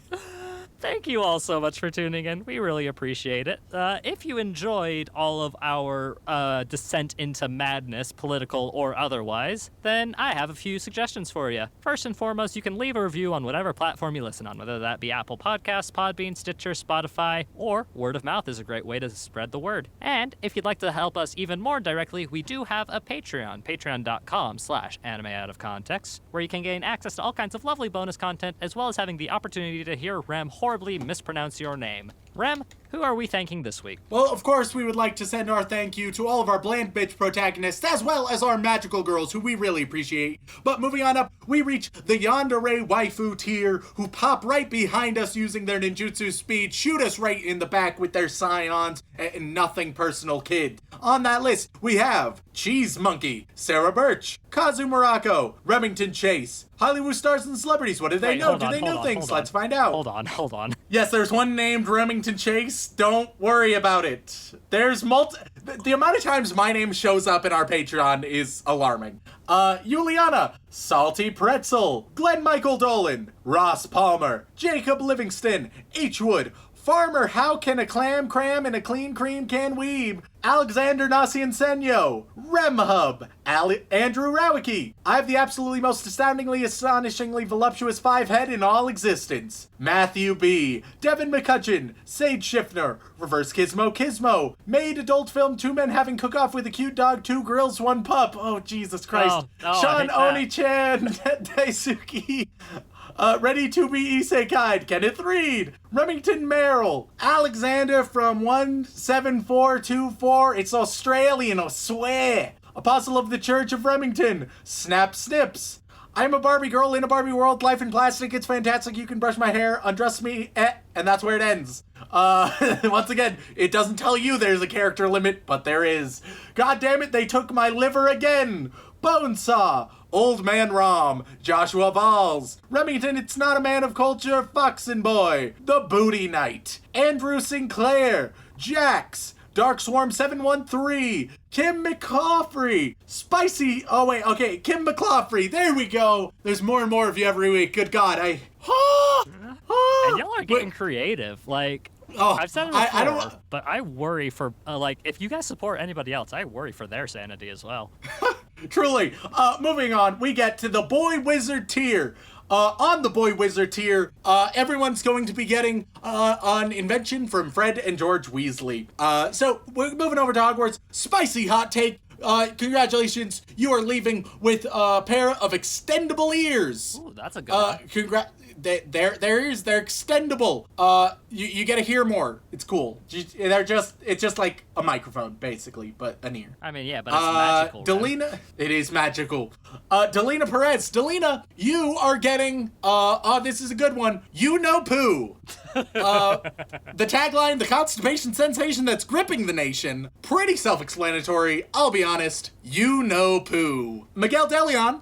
Speaker 3: Thank you all so much for tuning in. We really appreciate it. If you enjoyed all of our descent into madness, political or otherwise, then I have a few suggestions for you. First and foremost, you can leave a review on whatever platform you listen on, whether that be Apple Podcasts, Podbean, Stitcher, Spotify, or word of mouth is a great way to spread the word. And if you'd like to help us even more directly, we do have a Patreon, patreon.com/animeoutofcontext, where you can gain access to all kinds of lovely bonus content, as well as having the opportunity to hear Ram horribly mispronounce your name. Rem, who are we thanking this week?
Speaker 1: Well, of course, we would like to send our thank you to all of our bland bitch protagonists, as well as our magical girls, who we really appreciate. But moving on up, we reach the yandere waifu tier, who pop right behind us using their ninjutsu speed, shoot us right in the back with their scions, and nothing personal kid. On that list, we have Cheese Monkey, Sarah Birch, Kazu Morocco, Remington Chase, Hollywood stars and celebrities. What do they know? Do they know things? Let's find out.
Speaker 3: Hold on.
Speaker 1: Yes, there's one named Remington Chase. Don't worry about it. There's the amount of times my name shows up in our Patreon is alarming. Juliana, Salty Pretzel, Glenn Michael Dolan, Ross Palmer, Jacob Livingston, H. Wood, Farmer, how can a clam cram in a clean cream can weeb? Alexander Nasiensenyo, Remhub, Andrew Rowicki. I have the absolutely most astoundingly, astonishingly voluptuous 5-head in all existence. Matthew B, Devin McCutcheon, Sage Schiffner, Reverse Kismo, made adult film 2 men having cook-off with a cute dog, 2 girls, 1 pup. Oh, Jesus Christ. Sean Oni-chan, Daisuke. Ready to be Isekai, Kenneth Reed, Remington Merrill, Alexander from 17424, it's Australian, I swear, Apostle of the Church of Remington, Snap Snips, I'm a Barbie girl in a Barbie world, life in plastic, it's fantastic, you can brush my hair, undress me, and that's where it ends. Once again, it doesn't tell you there's a character limit, but there is. God damn it, they took my liver again. Bonesaw, Old Man Rom, Joshua Valls, Remington, It's Not a Man of Culture, Foxen Boy, The Booty Knight, Andrew Sinclair, Jax, Dark Swarm 713, Kim McCaffrey, Kim McCaffrey, there we go. There's more and more of you every week, good God,
Speaker 3: And y'all are getting creative, like... I've said it before, but I worry for, if you guys support anybody else, I worry for their sanity as well.
Speaker 1: Truly. Moving on, we get to the Boy Wizard tier. On the Boy Wizard tier, everyone's going to be getting an invention from Fred and George Weasley. So we're moving over to Hogwarts. Spicy hot take. Congratulations, you are leaving with a pair of extendable ears.
Speaker 3: Ooh, that's a good one.
Speaker 1: Their ears, they're extendable. You get to hear more. It's cool. It's just like a microphone, basically, but an ear.
Speaker 3: I mean, yeah, but it's magical.
Speaker 1: Delina, right? It is magical. Delina Perez. Delina, you are getting, this is a good one. You know poo. The tagline, the constipation sensation that's gripping the nation. Pretty self-explanatory, I'll be honest. You know poo. Miguel DeLeon.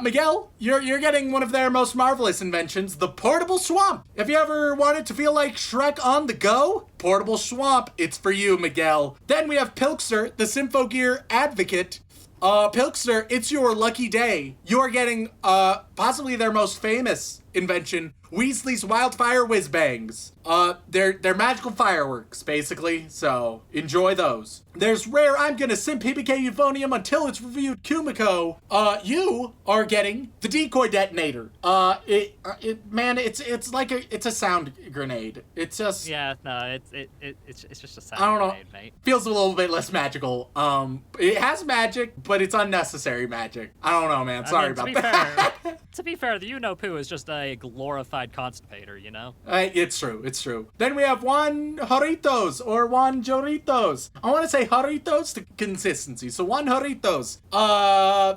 Speaker 1: Miguel, you're getting one of their most marvelous inventions, the portable swamp. If you ever wanted to feel like Shrek on the go, portable swamp, it's for you, Miguel. Then we have Pilkster, the Symphogear advocate. Pilkster, it's your lucky day. You are getting, possibly their most famous invention, Weasley's Wildfire Whiz-Bangs. They're magical fireworks, basically, so enjoy those. There's Rare I'm Gonna Simp PBK Euphonium Until It's Reviewed Kumiko. You are getting the Decoy Detonator. It's like it's a sound grenade. It's just...
Speaker 3: Yeah, no, it's just a sound grenade, mate.
Speaker 1: Feels a little bit less magical. It has magic, but it's unnecessary magic. I don't know, man. Sorry about that.
Speaker 3: To be fair, the You-Know-Poo is just a glorified constipator, you know?
Speaker 1: It's true. Then we have Juan Joritos or Juan Joritos. I want to say Joritos to consistency. So Juan Joritos.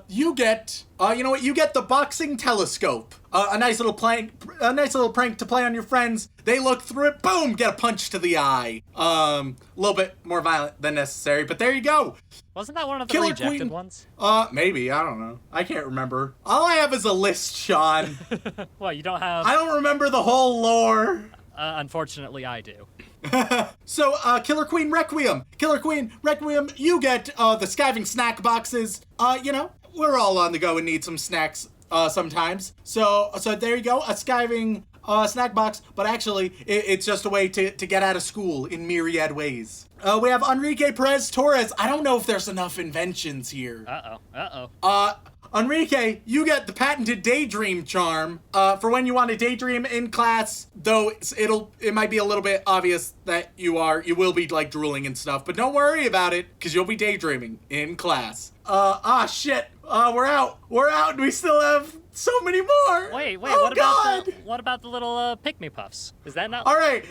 Speaker 1: You get... you know what? You get the boxing telescope. A nice little prank to play on your friends. They look through it, boom, get a punch to the eye. A little bit more violent than necessary, but there you go.
Speaker 3: Wasn't that one of the
Speaker 1: Killer
Speaker 3: rejected
Speaker 1: Queen.
Speaker 3: ones?
Speaker 1: Maybe, I don't know. I can't remember. All I have is a list, Sean.
Speaker 3: Well, you don't have...
Speaker 1: I don't remember the whole lore.
Speaker 3: Unfortunately, I do.
Speaker 1: So, Killer Queen Requiem, you get the skiving snack boxes. You know, we're all on the go and need some snacks sometimes. So there you go, a skiving snack box, but actually, it's just a way to get out of school in myriad ways. We have Enrique Perez Torres. I don't know if there's enough inventions here. Enrique, you get the patented daydream charm for when you want to daydream in class, though it might be a little bit obvious that you will be like drooling and stuff, but don't worry about it, because you'll be daydreaming in class. Shit, we're out, and we still have so many more.
Speaker 3: Wait,
Speaker 1: what
Speaker 3: about the little pick-me puffs? Is that not...
Speaker 1: All right.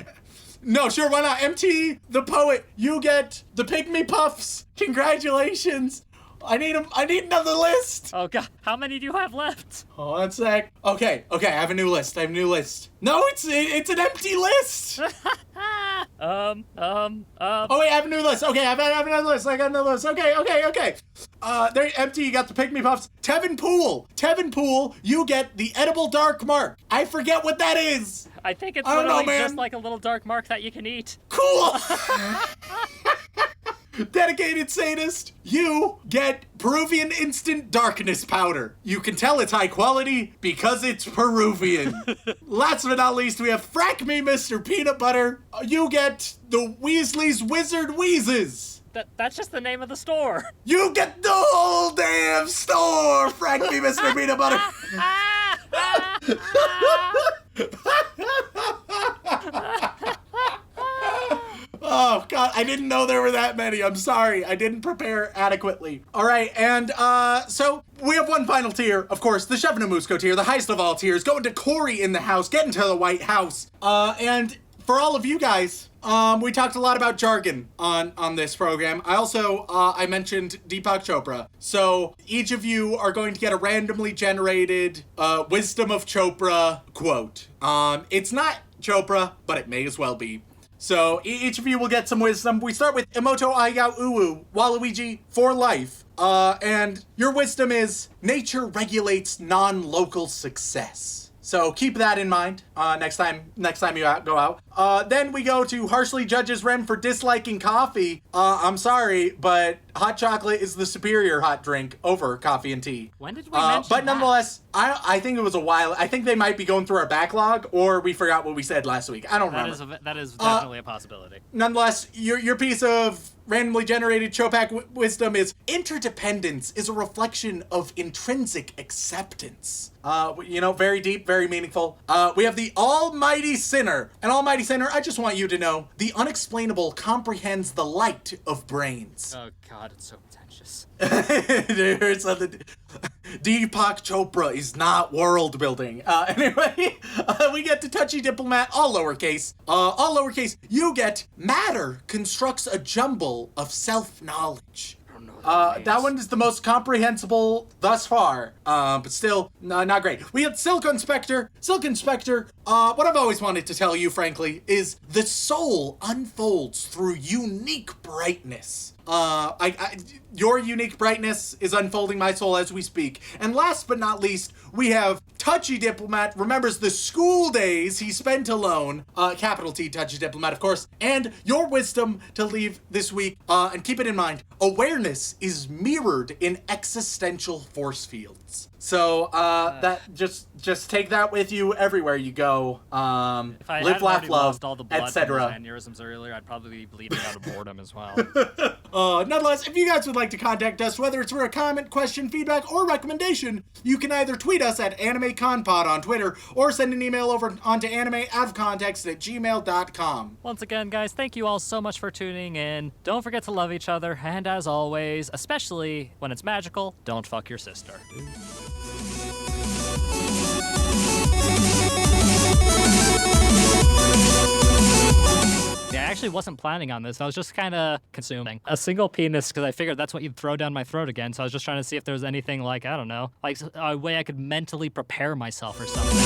Speaker 1: No, sure, why not? MT, the poet, you get the Pygmy Puffs. Congratulations. I need another list.
Speaker 3: Oh god, how many do you have left?
Speaker 1: Hold on a sec. Okay, I have a new list. No, it's an empty list. Oh wait, I have a new list. Okay, I have another list. I got another list. Okay. There, empty. You got the Pygmy Puffs. Tevin Pool. You get the edible dark mark. I forget what that is.
Speaker 3: I think it's
Speaker 1: literally
Speaker 3: just like a little dark mark that you can eat.
Speaker 1: Cool. Dedicated sadist, you get Peruvian instant darkness powder. You can tell it's high quality because it's Peruvian. Last but not least, we have Frack Me Mr. Peanut Butter. You get the Weasley's Wizard Wheezes.
Speaker 3: That's just the name of the store.
Speaker 1: You get the whole damn store, Frack Me Mr. Peanut Butter. Oh, God, I didn't know there were that many. I'm sorry. I didn't prepare adequately. All right, and so we have one final tier. Of course, the Chef Namusco tier, the highest of all tiers, going to Corey in the house, getting to the White House. And for all of you guys, we talked a lot about jargon on this program. I also, I mentioned Deepak Chopra. So each of you are going to get a randomly generated Wisdom of Chopra quote. It's not Chopra, but it may as well be. So each of you will get some wisdom. We start with Emoto Ayau Uwu, Waluigi, for life. And your wisdom is, nature regulates non-local success. So keep that in mind next time you go out. Then we go to harshly judges Rem for disliking coffee. I'm sorry, but hot chocolate is the superior hot drink over coffee and tea.
Speaker 3: When did we mention
Speaker 1: But nonetheless, I think it was a while. I think they might be going through our backlog, or we forgot what we said last week. I don't remember.
Speaker 3: That is definitely a possibility.
Speaker 1: Nonetheless, your piece of randomly generated Chopak wisdom is, interdependence is a reflection of intrinsic acceptance. Very deep, very meaningful. We have the Almighty Sinner. And Almighty Sinner, I just want you to know, the unexplainable comprehends the light of brains.
Speaker 3: Oh god, it's so pretentious.
Speaker 1: There's something. Deepak Chopra is not world building. Anyway, we get to Touchy Diplomat, all lowercase. All lowercase, you get matter constructs a jumble of self-knowledge. That one is the most comprehensible thus far, but still not great. We had Silk Inspector. What I've always wanted to tell you, frankly, is the soul unfolds through unique brightness. Your unique brightness is unfolding my soul as we speak. And last but not least, we have Touchy Diplomat remembers the school days he spent alone, capital T, Touchy Diplomat, of course, and your wisdom to leave this week, and keep it in mind, awareness is mirrored in existential force fields. So, that just take that with you everywhere you go.
Speaker 3: If I
Speaker 1: live, laugh, love,
Speaker 3: lost all the blood from
Speaker 1: etc.
Speaker 3: those aneurysms earlier, I'd probably be bleeding out of boredom as well.
Speaker 1: Nonetheless, if you guys would like to contact us, whether it's for a comment, question, feedback, or recommendation, you can either tweet us at AnimeConPod on Twitter, or send an email over onto animeoutofcontext@gmail.com.
Speaker 3: Once again, guys, thank you all so much for tuning in. Don't forget to love each other, and as always, especially when it's magical, don't fuck your sister. Yeah, I actually wasn't planning on this. I was just kind of consuming a single penis because I figured that's what you'd throw down my throat again. So I was just trying to see if there was anything like, I don't know, like a way I could mentally prepare myself or something.